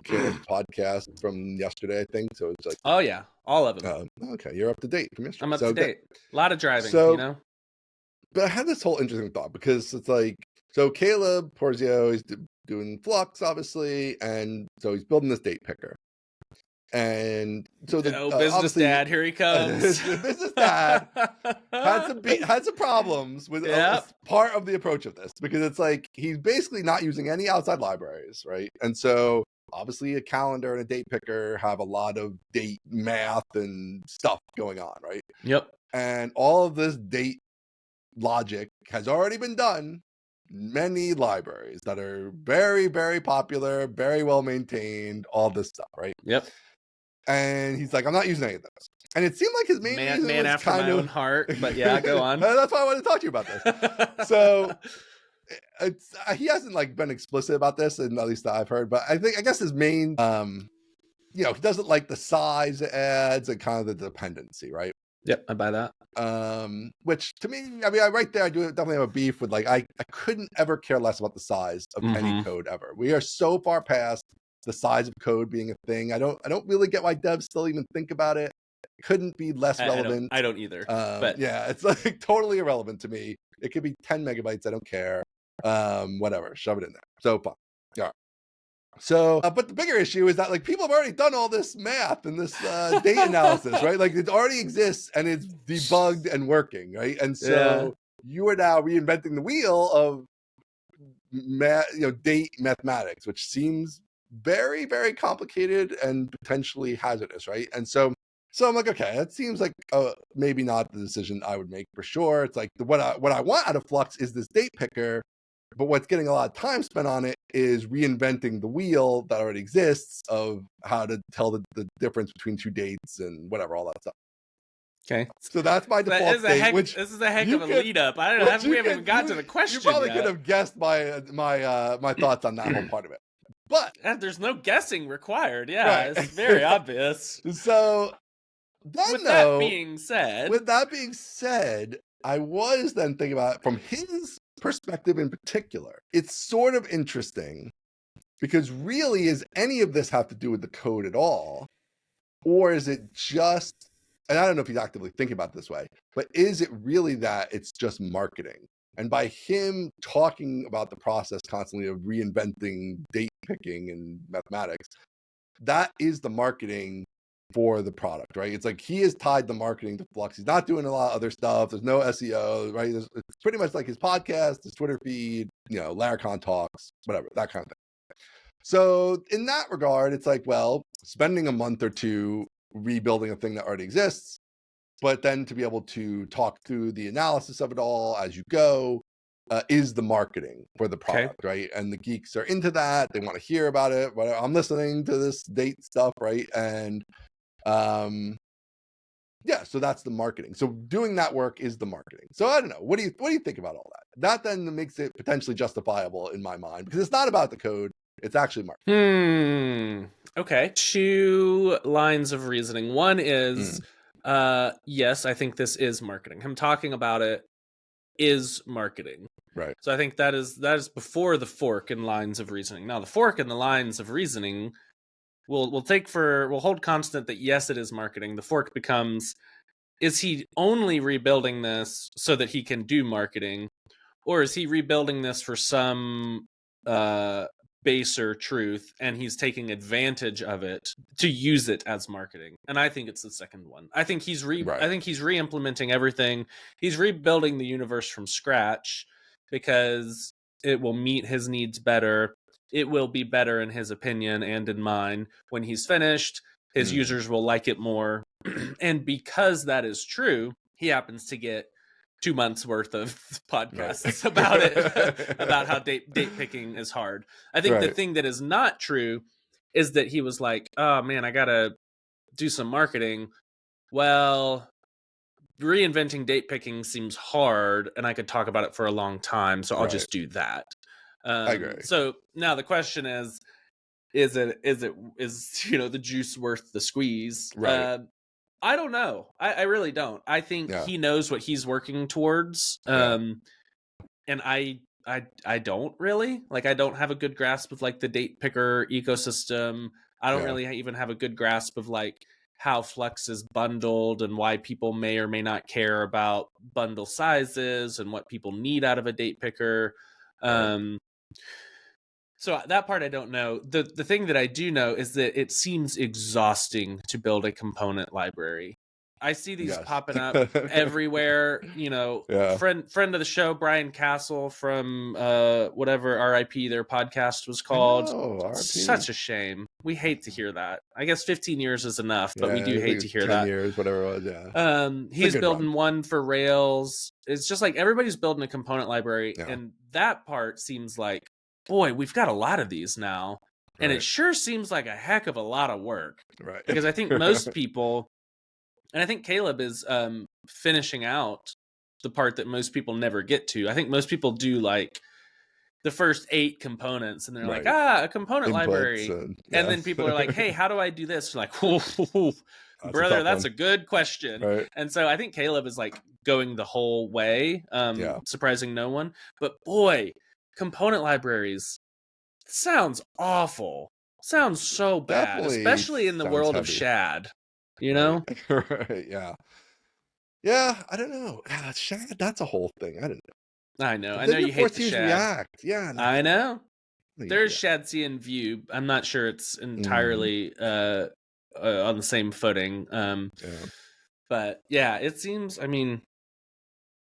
Caleb's podcast from yesterday, I think. So it's like, oh yeah, all of them. Okay, you're up to date from yesterday. I'm up to date. A lot of driving, But I had this whole interesting thought, because it's like, so Caleb Porzio is doing Flux, obviously, and so he's building this date picker. And so the business dad, here he comes. Business dad had some problems with part of the approach of this, because it's like he's basically not using any outside libraries, right? And so obviously a calendar and a date picker have a lot of date math and stuff going on, right? Yep. And all of this date logic has already been done many libraries that are very, very popular, very well maintained, all this stuff, right? Yep. And he's like, I'm not using any of those. And it seemed like his main reason man was after my own heart, but yeah, go on. That's why I wanted to talk to you about this. So he hasn't like been explicit about this, and at least that I've heard, but I guess his main he doesn't like the size it adds and kind of the dependency, right? Yep, I buy that. Which to me, I mean, right there, I do definitely have a beef with, like, I couldn't ever care less about the size of any code ever. We are so far past the size of code being a thing. I don't really get why devs still even think about it. It couldn't be less relevant. I don't either. But yeah, it's like totally irrelevant to me. It could be 10 megabytes. I don't care. Whatever, shove it in there. So fine. All right. So, but the bigger issue is that like people have already done all this math and this data analysis, right? Like it already exists and it's debugged and working, right? And so you are now reinventing the wheel of date mathematics, which seems very, very complicated and potentially hazardous, right? And so I'm like, okay, that seems like maybe not the decision I would make for sure. It's like what I want out of Flux is this date picker, but what's getting a lot of time spent on it is reinventing the wheel that already exists of how to tell the difference between two dates and whatever, all that stuff. Okay, so that's my default state. This is a heck of a lead up. I don't know. We haven't even got to the question. You probably yet. could have guessed my thoughts on that whole part of it, but there's no guessing required. Yeah, right. It's very obvious. So then, with that being said, I was then thinking about it from his perspective in particular. It's sort of interesting because really, is any of this have to do with the code at all, or is it just? And I don't know if he's actively thinking about it this way, but is it really that it's just marketing? And by him talking about the process constantly of reinventing date picking and mathematics, that is the marketing for the product, right? It's like he has tied the marketing to Flux. He's not doing a lot of other stuff. There's no SEO, right? It's pretty much like his podcast, his Twitter feed, Laracon talks, whatever, that kind of thing. So in that regard, it's like, well, spending a month or two rebuilding a thing that already exists, but then to be able to talk through the analysis of it all as you go is the marketing for the product, right? And the geeks are into that. They want to hear about it. But I'm listening to this date stuff, right? And so that's the marketing. So doing that work is the marketing. So I don't know. What do you think about all that? That then makes it potentially justifiable in my mind because it's not about the code. It's actually marketing. Okay. 2 lines of reasoning. One is, yes, I think this is marketing. Him talking about it is marketing. Right. So I think that is before the fork in lines of reasoning. Now the fork in the lines of reasoning we'll hold constant that yes, it is marketing. The fork becomes, is he only rebuilding this so that he can do marketing, or is he rebuilding this for some baser truth and he's taking advantage of it to use it as marketing? And I think it's the second one. I think he's re-implementing everything. He's rebuilding the universe from scratch because it will meet his needs better. It will be better in his opinion and in mine when he's finished. His users will like it more. And because that is true, he happens to get 2 months worth of podcasts about it, about how date picking is hard. I think the thing that is not true is that he was like, oh man, I gotta do some marketing. Well, reinventing date picking seems hard and I could talk about it for a long time, so I'll just do that. I agree. So now the question is the juice worth the squeeze? Right. I don't know. I really don't. I think he knows what he's working towards. And I don't really. Like, I don't have a good grasp of like the date picker ecosystem. I don't really even have a good grasp of like how Flux is bundled and why people may or may not care about bundle sizes and what people need out of a date picker. So that part I don't know. The thing that I do know is that it seems exhausting to build a component library. I see these popping up everywhere. Friend of the show, Brian Castle from whatever RIP their podcast was called. Such a shame. We hate to hear that. I guess 15 years is enough, but we do hate to hear 10 that. 10 years, whatever it was, he's building one for Rails. It's just like everybody's building a component library, and that part seems like, boy, we've got a lot of these now. And it sure seems like a heck of a lot of work. Right. Because I think most people, and I think Caleb is finishing out the part that most people never get to. I think most people do like the first 8 components and they're like, a component Inputs library. And then people are like, hey, how do I do this? Like, brother, that's a good question. Right. And so I think Caleb is like going the whole way, surprising no one. But boy, component libraries sounds awful. Sounds so bad. Definitely, especially in the world of Shad. You know? Right. Yeah, I don't know. Shad, that's a whole thing. I don't know. I know you hate the Shad. React. Yeah. I know. there's Shadsy and Vue. I'm not sure it's entirely on the same footing. But yeah, it seems. I mean,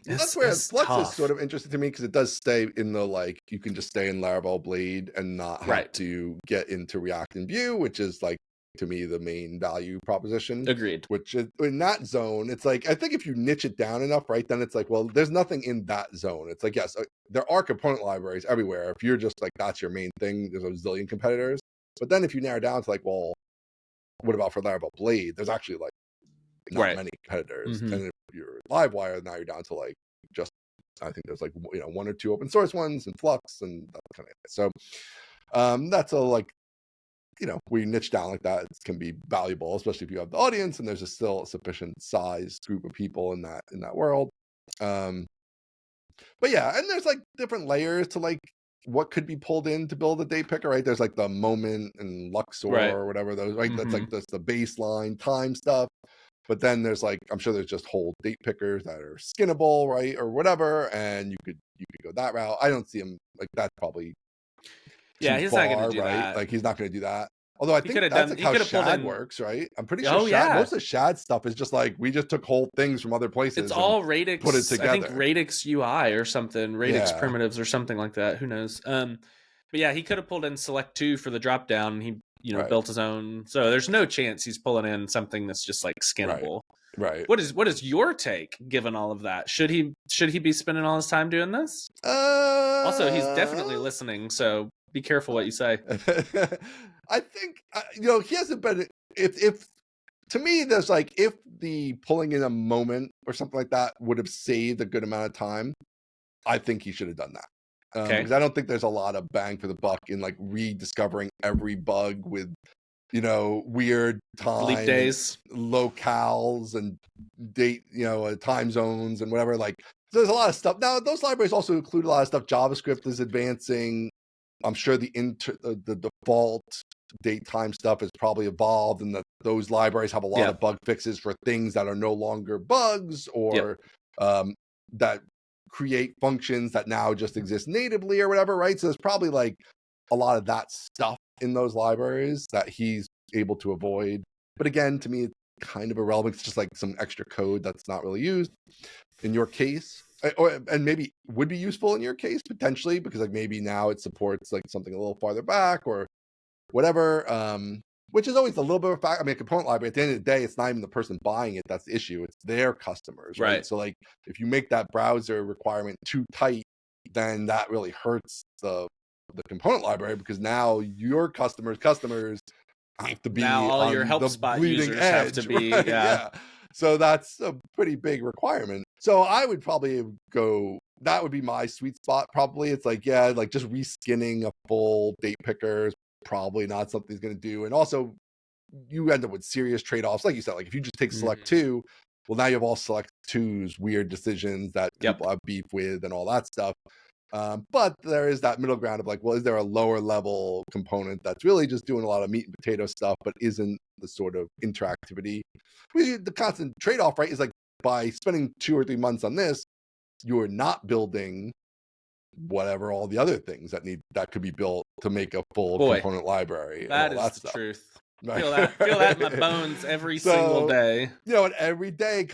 well, that's where Flux is sort of interesting to me, because it does stay in the, like, you can just stay in Laravel Blade and not have to get into React and Vue, which is, like, to me, the main value proposition. Agreed. Which is, in that zone, it's like, I think if you niche it down enough, right, then it's like, well, there's nothing in that zone. It's like, yes, there are component libraries everywhere. If you're just like, that's your main thing, there's a zillion competitors. But then if you narrow down to like, well, what about for Laravel Blade? There's actually like not many competitors. And if you're Livewire, now you're down to like just, I think there's like, you know, 1 or 2 open source ones and Flux and that kind of thing. So that's a, like, you know, where you niche down like that, it can be valuable, especially if you have the audience and there's still a sufficient size group of people in that world. But yeah, and there's like different layers to like what could be pulled in to build a date picker, right? There's like the moment and Luxor or whatever those, right? That's like that's the baseline time stuff. But then there's like, I'm sure there's just whole date pickers that are skinnable, right, or whatever, and you could go that route. I don't see him like, that's probably he's not going to do that. Like, he's not going to do that. Although I think that's like how Shad works, right? I'm pretty sure most of Shad stuff is just like, we just took whole things from other places. It's all Radix. Put it together. I think Radix UI or something, Radix primitives or something like that. Who knows? But yeah, he could have pulled in Select 2 for the drop down, and he built his own. So there's no chance he's pulling in something that's just like skinnable. Right. What is your take given all of that? Should he be spending all his time doing this? Also, he's definitely listening, so be careful what you say. I think he hasn't been. If to me, there's like, if the pulling in a moment or something like that would have saved a good amount of time, I think he should have done that. Because I don't think there's a lot of bang for the buck in like rediscovering every bug with weird time leap days, locales, and date, time zones and whatever. Like, there's a lot of stuff. Now, those libraries also include a lot of stuff. JavaScript is advancing. I'm sure the default date time stuff has probably evolved, and those libraries have a lot of bug fixes for things that are no longer bugs, or that create functions that now just exist natively or whatever, right? So there's probably like a lot of that stuff in those libraries that he's able to avoid. But again, to me, it's kind of irrelevant. It's just like some extra code that's not really used in your case, and maybe would be useful in your case potentially, because like maybe now it supports like something a little farther back or whatever, which is always a little bit of a fact. I mean, a component library, at the end of the day, it's not even the person buying it that's the issue, it's their customers, right? So like, if you make that browser requirement too tight, then that really hurts the component library, because now your customers have to be now all on your help the spot bleeding users edge, have to be right? So that's a pretty big requirement. So I would probably go, that would be my sweet spot probably. It's like, like just reskinning a full date picker is probably not something he's going to do. And also, you end up with serious trade-offs, like you said. Like, if you just take Select 2, well, now you have all Select 2's weird decisions that people have beef with and all that stuff. But there is that middle ground of like, well, is there a lower level component that's really just doing a lot of meat and potato stuff, but isn't the sort of interactivity? The constant trade-off, right, is like, by spending 2 or 3 months on this, you are not building whatever all the other things that could be built to make a full component library. That and all is that the stuff. truth. Feel that in my bones every single day. And every day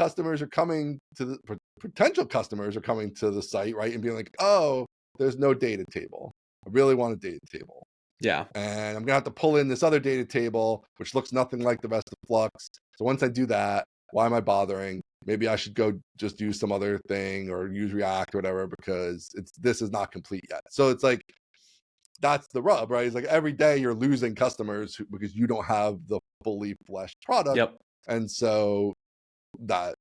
potential customers are coming to the site, right, and being like, oh, there's no data table. I really want a data table. Yeah. And I'm gonna have to pull in this other data table, which looks nothing like the rest of Flux. So once I do that, why am I bothering? Maybe I should go just use some other thing or use React or whatever, because this is not complete yet. So it's like, that's the rub, right? It's like every day you're losing customers because you don't have the fully fleshed product. And so that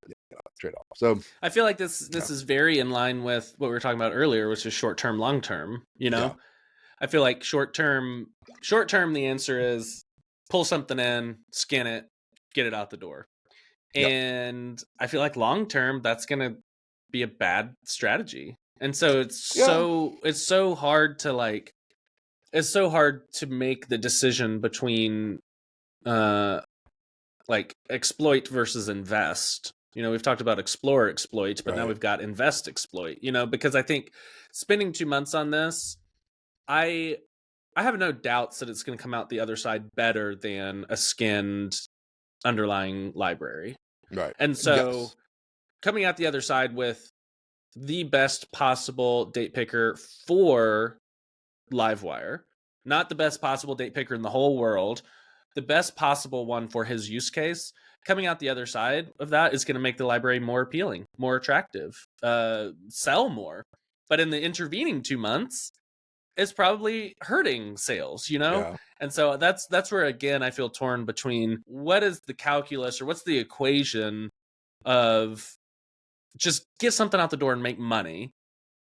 trade off. So I feel like this is very in line with what we were talking about earlier, which is short term, long term. I feel like short term, the answer is pull something in, skin it, get it out the door. And I feel like long term, that's gonna be a bad strategy. And so it's so hard to like, it's so hard to make the decision between like exploit versus invest. We've talked about explore exploit, but now we've got invest exploit, because I think spending 2 months on this, I I have no doubts that it's going to come out the other side better than a skinned underlying library. Right. And so coming out the other side with the best possible date picker for Livewire, not the best possible date picker in the whole world, the best possible one for his use case. Coming out the other side of that is going to make the library more appealing, more attractive, sell more. But in the intervening 2 months, it's probably hurting sales, you know? Yeah. And so that's where, again, I feel torn between what is the calculus or what's the equation of just get something out the door and make money,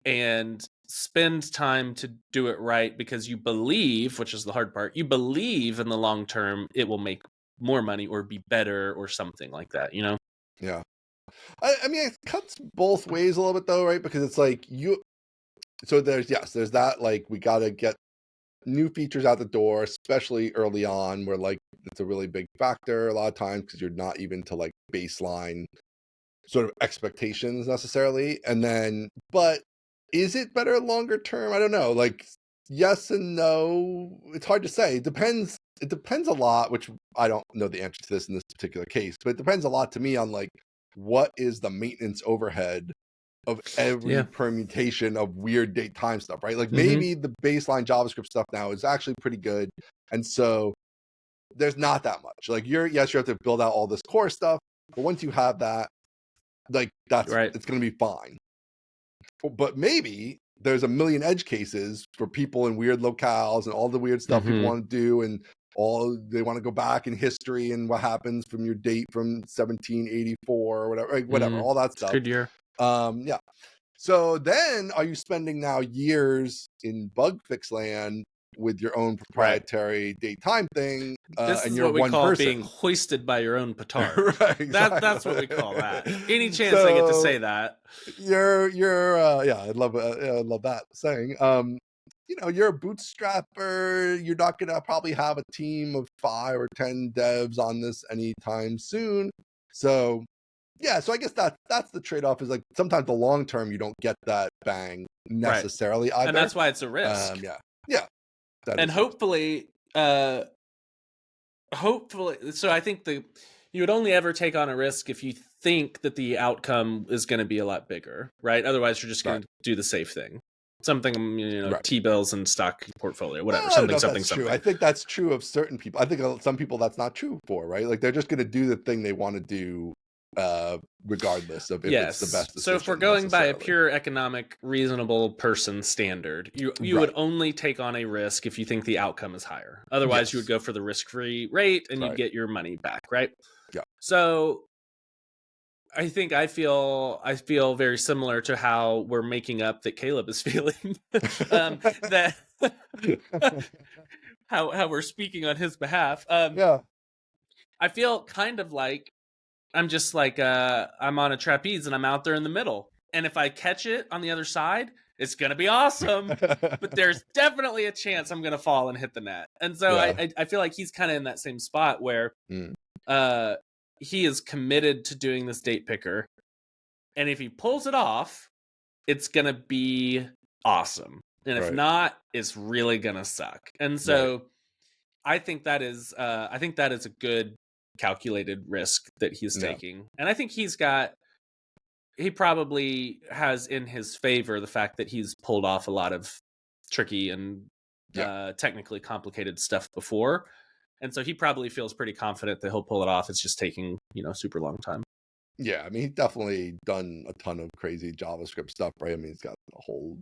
and spend time to do it right because you believe, which is the hard part, you believe in the long term it will make more money or be better or something like that, you know? Yeah. I mean, it cuts both ways a little bit though, right? Because it's like so there's that, like, we got to get new features out the door, especially early on, where like it's a really big factor a lot of times because you're not even to like baseline sort of expectations necessarily. And then, but is it better longer term? I don't know. Like, yes and no. It's hard to say. It depends. It depends a lot, which I don't know the answer to this in this particular case, but it depends a lot to me on like what is the maintenance overhead of every permutation of weird date time stuff, right? Like maybe the baseline JavaScript stuff now is actually pretty good. And so there's not that much. Like you have to build out all this core stuff, but once you have that, like that's right, it's going to be fine. But maybe there's a million edge cases for people in weird locales and all the weird stuff people want to do, and all they want to go back in history and what happens from your date from 1784 or whatever, like, whatever, all that stuff. Good year. Yeah. So then are you spending now years in bug fix land with your own proprietary date time thing? This and is you're what we one call person being hoisted by your own petard. Right, exactly. That's what we call that. Any chance I get to say that. You're yeah, I love that saying. You know, you're a bootstrapper. You're not gonna probably have a team of 5 or 10 devs on this anytime soon. So yeah, so I guess that's the trade-off, is like sometimes the long term you don't get that bang necessarily either. And that's why it's a risk. Yeah. And hopefully, so I think you would only ever take on a risk if you think that the outcome is going to be a lot bigger, right? Otherwise, you're just going to do the safe thing. Something, T-bills and stock portfolio, whatever. Something. True. I think that's true of certain people. I think some people that's not true for, right? Like they're just going to do the thing they want to do, regardless of if it's the best decision. So if we're going by a pure economic, reasonable person standard, you would only take on a risk if you think the outcome is higher. Otherwise, you would go for the risk-free rate and you'd get your money back, right? Yeah. So I think I feel very similar to how we're making up that Caleb is feeling. That how we're speaking on his behalf. I feel kind of like I'm just like I'm on a trapeze and I'm out there in the middle. And if I catch it on the other side, it's gonna be awesome. But there's definitely a chance I'm gonna fall and hit the net. And so I feel like he's kind of in that same spot where he is committed to doing this date picker. And if he pulls it off, it's gonna be awesome. And if not, it's really gonna suck. And so I think that is a good calculated risk that he's taking. And I think he probably has in his favor the fact that he's pulled off a lot of tricky and technically complicated stuff before. And so he probably feels pretty confident that he'll pull it off. It's just taking, super long time. Yeah, I mean, he's definitely done a ton of crazy JavaScript stuff, right? I mean, he's got a whole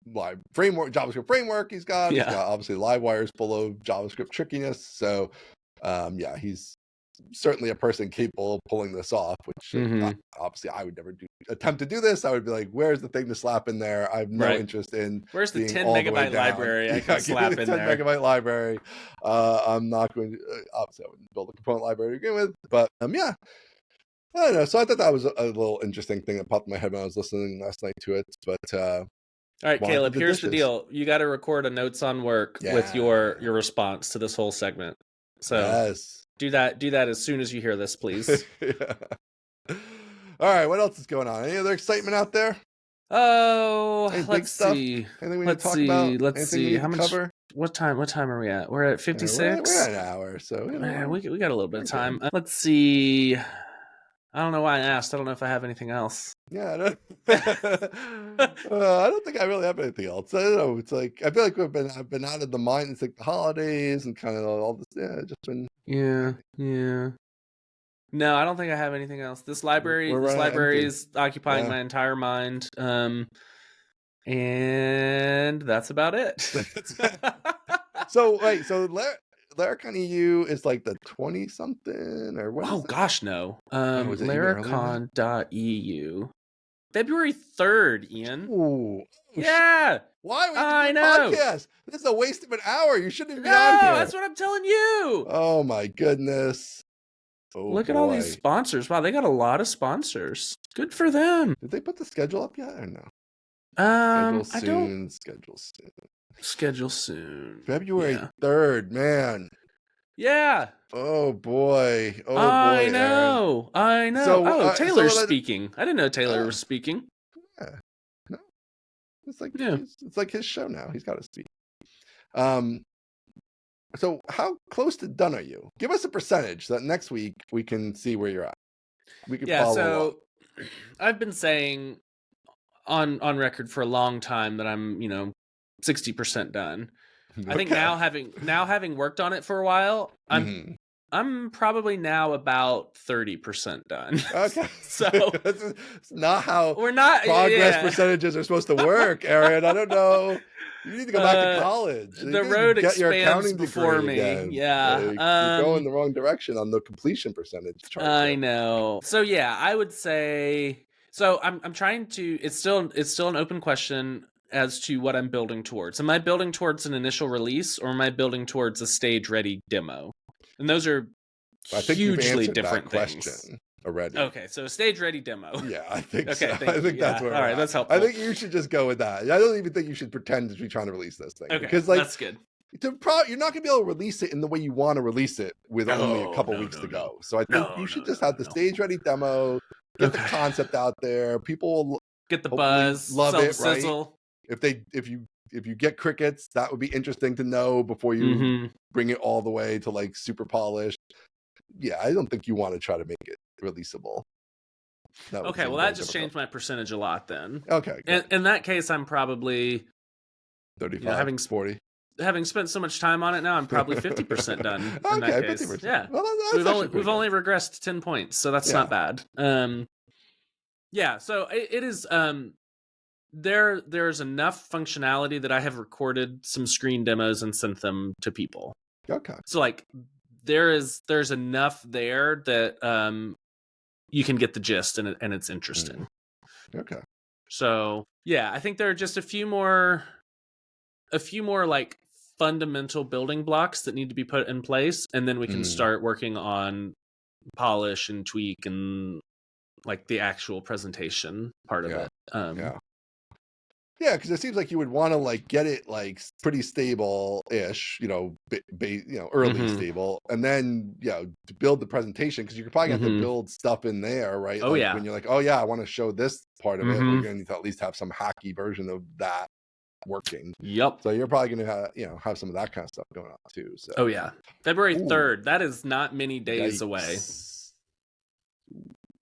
JavaScript framework he's got. He's got obviously Livewire's full of JavaScript trickiness. So he's certainly a person capable of pulling this off, which obviously I would never attempt to do this. I would be like, where's the thing to slap in there? I have no interest in where's the 10 megabyte library I can slap in 10 megabyte library. I'm not going to obviously I wouldn't build a component library to begin with, but I don't know. So I thought that was a little interesting thing that popped in my head when I was listening last night to it. But all right, Caleb, here's the deal. You got to record a notes on work with your response to this whole segment. So do that as soon as you hear this, please. All right, what else is going on? Any other excitement out there? Oh, let's see. Anything we need to talk about? Let's see. What time are we at? We're at 56. We're at an hour, so Man, we got a little bit of time. Let's see. I don't know why I asked. I don't know if I have anything else. Yeah, I don't think I really have anything else. I don't know. It's like I feel like I've been out of the mind. It's like the holidays and kind of all this. Yeah, just been. Yeah. No, I don't think I have anything else. This library is occupying my entire mind. And that's about it. So wait, so Laracon EU is like the 20 something or what? Oh gosh, no. Laracon.eu. February 3rd, Ian. Ooh. Yeah. Why? I know. Podcast? This is a waste of an hour. You shouldn't even be on here. That's what I'm telling you. Oh my goodness. Look at all these sponsors. Wow, they got a lot of sponsors. Good for them. Did they put the schedule up yet or no? Schedule soon. February 3rd, man. Yeah. Oh boy. I know. So, Taylor's so speaking. I didn't know Taylor was speaking. Yeah. No. It's like his show now. He's got to speak. So how close to done are you? Give us a percentage so that next week we can see where you're at. We can follow up. I've been saying on record for a long time that I'm, 60% done. Okay. I think now having worked on it for a while, I'm probably now about 30% done. Okay. So it's not how progress percentages are supposed to work, Aaron. I don't know. You need to go back to college. The road expands before me. Again. Yeah. You're going the wrong direction on the completion percentage chart. I know. So yeah, I would say I'm trying to it's still an open question as to what I'm building towards. Am I building towards an initial release or am I building towards a stage ready demo? And those are hugely different things. Already. Okay, so a stage ready demo. Yeah, I think so. I think that's where. All right, that's helpful. I think you should just go with that. I don't even think you should pretend to be trying to release this thing. Okay, because that's good. You're not going to be able to release it in the way you want to release it with only a couple weeks to go. So I think you should just have the stage ready demo, get the concept out there. People will get the buzz, love it, sizzle. Right? If you get crickets, that would be interesting to know before you bring it all the way to like super polished. Yeah, I don't think you want to try to make it releasable. Okay, well that just changed my percentage a lot then. Okay. In that case, I'm probably 35, 40. Having spent so much time on it now, I'm probably 50% done. In that case. 50%. Yeah. Well, we've only regressed 10 points, so that's not bad. Yeah, so it is there's enough functionality that I have recorded some screen demos and sent them to people. Okay. So like there's enough there that you can get the gist and it's interesting. Okay. So yeah, I think there are just a few more like fundamental building blocks that need to be put in place, and then we can start working on polish and tweak and like the actual presentation part of it. Yeah, because it seems like you would want to like get it like pretty stable-ish, early stable, and then to build the presentation, because you could probably have to build stuff in there, right? Oh, when you're like, oh yeah, I want to show this part of it, we're gonna need to at least have some hacky version of that working. Yep. So you're probably gonna have some of that kind of stuff going on too. So. Oh yeah, February 3rd. That is not many days away.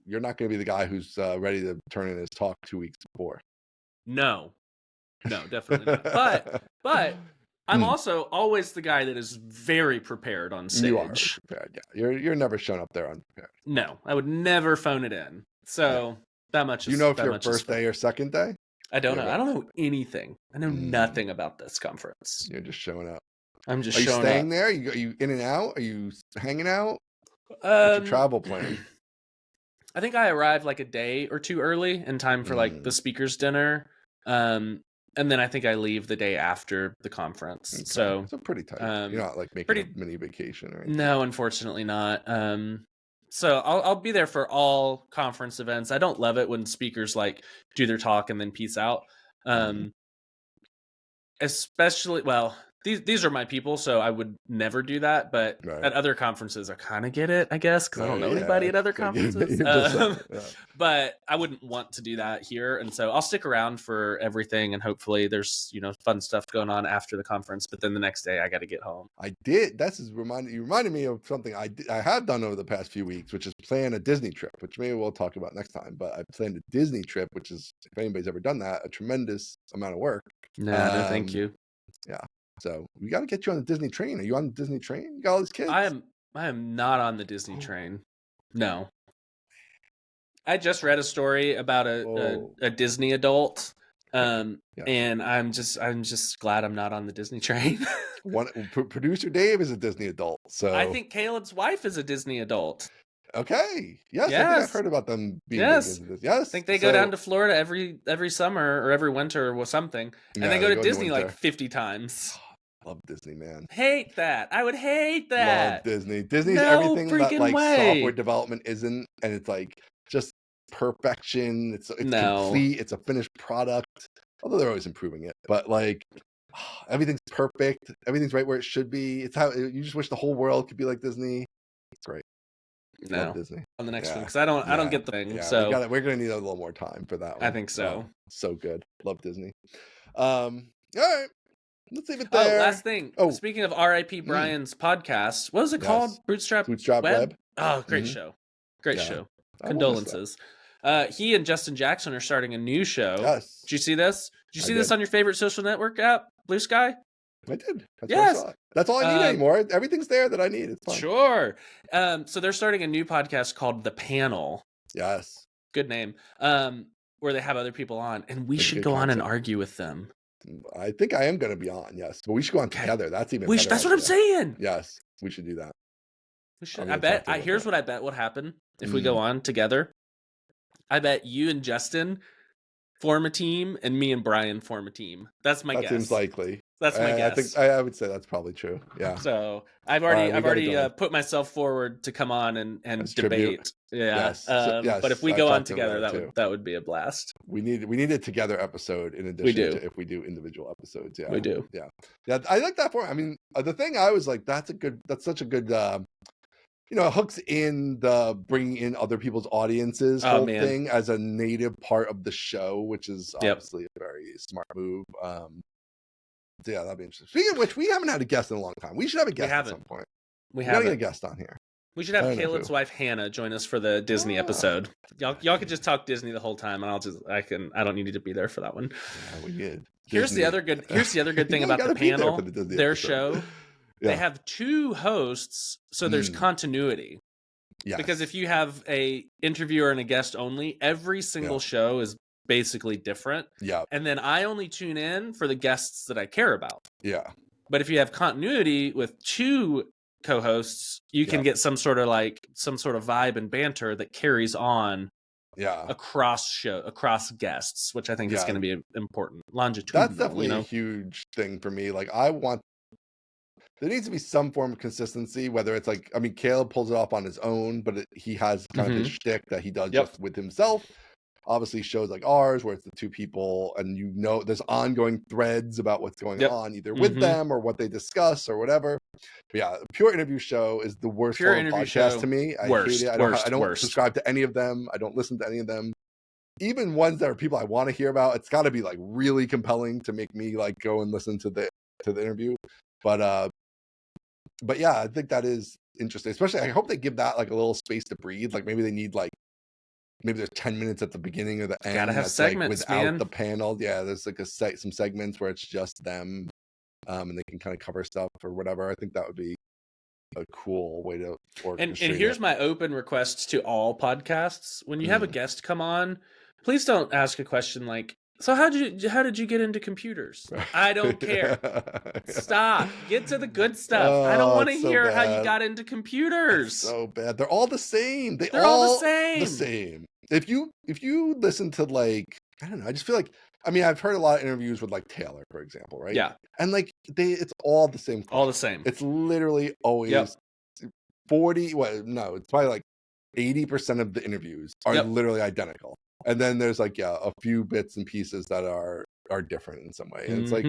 You're not going to be the guy who's ready to turn in his talk 2 weeks before. No, definitely not. But I'm also always the guy that is very prepared on stage. You are prepared, yeah. You're never shown up there unprepared. No, I would never phone it in. So that much is. You know if your first day or second day? I don't know. I don't know anything. I know nothing about this conference. You're just showing up. I'm just showing up. Are you staying there? Are you in and out? Are you hanging out? What's your travel plan? I think I arrived like a day or two early in time for like the speaker's dinner. And then I think I leave the day after the conference. Okay. So pretty tight. You're not like making a mini vacation or anything. No, unfortunately not. So I'll be there for all conference events. I don't love it when speakers like do their talk and then peace out. Especially, well, these are my people, so I would never do that. But at other conferences, I kind of get it, I guess, because I don't know anybody at other conferences. But I wouldn't want to do that here, and so I'll stick around for everything, and hopefully there's fun stuff going on after the conference. But then the next day, I got to get home. You reminded me of something I have done over the past few weeks, which is plan a Disney trip, which maybe we'll talk about next time. But I planned a Disney trip, which is, if anybody's ever done that, a tremendous amount of work. No, thank you. Yeah. So we got to get you on the Disney train. Are you on the Disney train? You got all these kids? I am not on the Disney train. No. I just read a story about a Disney adult, and I'm just glad I'm not on the Disney train. Producer Dave is a Disney adult, so I think Caleb's wife is a Disney adult. Okay. Yes. I think I've heard about them being yes. Yes. I think they go down to Florida every summer or every winter or something, and they go to Disney like 50 times. Love Disney, man. Hate that. I would hate that. Love Disney. Disney's everything that like software development isn't, and it's like just perfection. It's complete. It's a finished product. Although they're always improving it, but like everything's perfect. Everything's right where it should be. It's how you just wish the whole world could be like Disney. It's great. No, love Disney on the next one because I don't get the thing. Yeah, so we're gonna need a little more time for that one. I think so. So good. Love Disney. All right. Let's leave it there. Oh, last thing. Speaking of R.I.P. Brian's podcast, what was it called? Bootstrap Web? Oh, great show. Great show. Condolences. He and Justin Jackson are starting a new show. Yes. Did you see this? Did you see this on your favorite social network app, Blue Sky? I did. That's all I need anymore. Everything's there that I need. It's fine. Sure. So they're starting a new podcast called The Panel. Yes. Good name. Where they have other people on, and we should go on and argue with them. I think I am going to be on, yes. But we should go on together. That's even better. That's what I'm saying. Yes, we should do that. We should. Here's what I bet would happen if we go on together. I bet you and Justin form a team, and me and Brian form a team. That's my guess. That seems likely. That's my guess. I would say that's probably true. Yeah. So I've already put myself forward to come on and debate. Yeah. Yes. But if we go on together, that would be a blast. We need a together episode in addition to if we do individual episodes. Yeah. We do. Yeah. Yeah. I like that format. I mean, the thing I was like, that's such a good. Hooks in the bringing in other people's audiences whole thing as a native part of the show, which is obviously a very smart move. So yeah, that'd be interesting. Speaking of which, we haven't had a guest in a long time. We should have a guest at some point. We haven't get a guest on here. We should have Caleb's wife Hannah join us for the Disney episode. Y'all could just talk Disney the whole time, and I don't need to be there for that one. Yeah, we did. Here's the other good thing about the panel. Their show. They have two hosts, so there's continuity. Yes. Because if you have a interviewer and a guest only, every single show is basically different. Yeah. And then I only tune in for the guests that I care about. Yeah. But if you have continuity with two co-hosts, you can get some sort of vibe and banter that carries on across guests, which I think is going to be important. Longitudinal. That's definitely a huge thing for me. Like there needs to be some form of consistency, whether it's like, I mean, Caleb pulls it off on his own, but he has kind of his shtick that he does just with himself. Obviously, shows like ours, where it's the two people, and there's ongoing threads about what's going on, either with them or what they discuss or whatever. But yeah, a pure interview show is the worst form of podcast to me. I hate it. I don't subscribe to any of them. I don't listen to any of them. Even ones that are people I want to hear about, it's got to be like really compelling to make me like go and listen to the interview. But yeah, I think that is interesting. Especially, I hope they give that like a little space to breathe. Like maybe they need maybe there's 10 minutes at the beginning or the end. Gotta have segments, without man. The panel. Yeah, there's like some segments where it's just them, and they can kind of cover stuff or whatever. I think that would be a cool way to orchestrate. And here's my open request to all podcasts: when you have a guest come on, please don't ask a question like, "So how did you get into computers?" I don't care. Stop. Get to the good stuff. I don't want to hear how you got into computers. It's so bad. They're all the same. They're all the same. The same. If you listen to like, I don't know, I just feel like, I mean, I've heard a lot of interviews with like Taylor, for example, right? Yeah. And like it's all the same. All the same. It's literally always 40. Well, no, it's probably like 80% of the interviews are literally identical. And then there's like, a few bits and pieces that are different in some way. And it's like,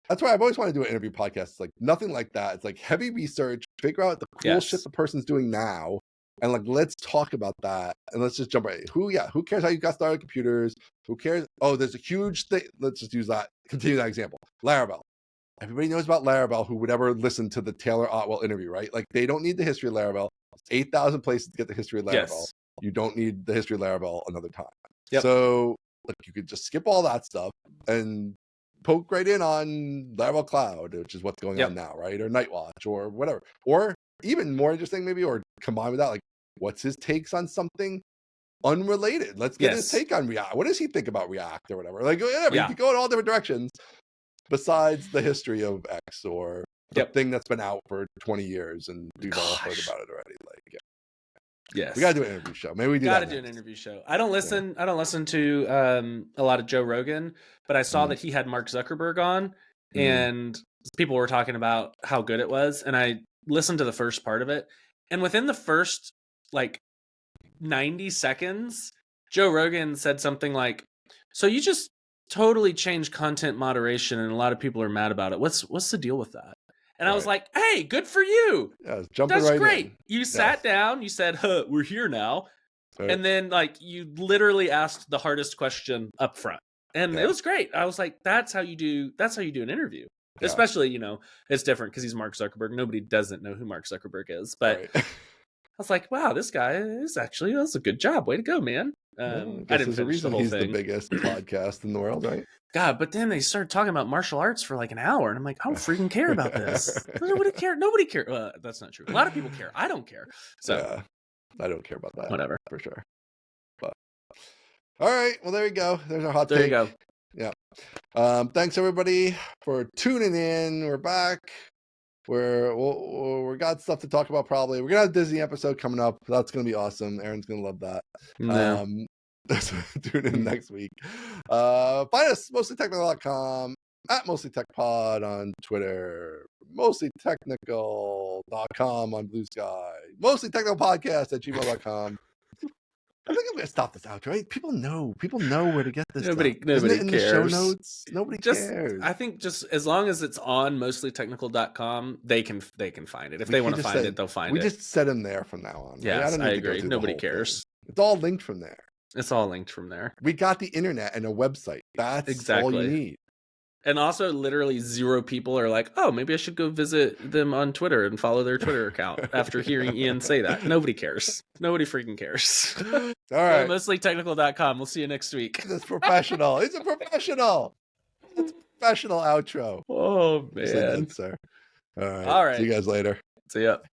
That's why I've always wanted to do an interview podcast. It's like nothing like that. It's like heavy research, figure out the cool shit the person's doing now, and like let's talk about that, and let's just jump right. Who cares how you got started with computers? Who cares? Oh, there's a huge thing. Let's just use that. Continue that example. Laravel. Everybody knows about Laravel who would ever listen to the Taylor Otwell interview, right? Like they don't need the history of Laravel. 8,000 places to get the history of Laravel. Yes. You don't need the history of Laravel another time. Yep. So like you could just skip all that stuff and poke right in on Laravel Cloud, which is what's going on now, right? Or Nightwatch or whatever. Or even more interesting maybe, or combine with that, like what's his takes on something unrelated? Let's get his take on React. What does he think about React or whatever? Like whatever. You could go in all different directions besides the history of X or the thing that's been out for 20 years and we've all heard about it already. Like yes, we gotta do an interview show. Maybe we gotta do an interview show. I don't listen to a lot of Joe Rogan, but I saw that he had Mark Zuckerberg on, and people were talking about how good it was, and I listened to the first part of it, and within the first like 90 seconds, Joe Rogan said something like, "So you just totally changed content moderation, and a lot of people are mad about it. What's the deal with that?" And I was like, "Hey, good for you. Yeah, that's right great. In. You sat down, you said, we're here now." Right. And then like you literally asked the hardest question up front. And it was great. I was like, that's how you do an interview. Yeah. Especially, you know, it's different because he's Mark Zuckerberg. Nobody doesn't know who Mark Zuckerberg is. But I was like, wow, this guy is actually, that's a good job. Way to go, man. I didn't finish the whole he's thing. The biggest podcast in the world, right? God, but then they started talking about martial arts for like an hour, and I'm like, I don't freaking care about this. Nobody care. Nobody care. That's not true. A lot of people care. I don't care. So I don't care about that. Whatever, for sure. But all right, well there you go. There's our hot take. There you go. Yeah. Thanks everybody for tuning in. We're back. We got stuff to talk about. Probably we're gonna have a Disney episode coming up. That's gonna be awesome. Aaron's gonna love that. No. Tune in next week. Find us mostlytechnical.com, at mostlytechpod on Twitter, mostlytechnical.com on Blue Sky, mostlytechnicalpodcast@gmail.com. I think I'm gonna stop this outro. Right? People know where to get this. Nobody cares. In the show notes. Nobody cares. I think just as long as it's on mostlytechnical.com, they can find it. If they want to find it, they'll find it. We just set them there from now on. Yes, I agree. Nobody cares. Thing. It's all linked from there. It's all linked from there. We got the internet and a website. That's all you need. And also, literally 0 people are like, "Oh, maybe I should go visit them on Twitter and follow their Twitter account." After hearing Ian say that, nobody cares. Nobody freaking cares. All right, mostlytechnical.com. We'll see you next week. That's professional. He's a professional. It's a professional outro. Oh man, sir. All right. See you guys later. See ya.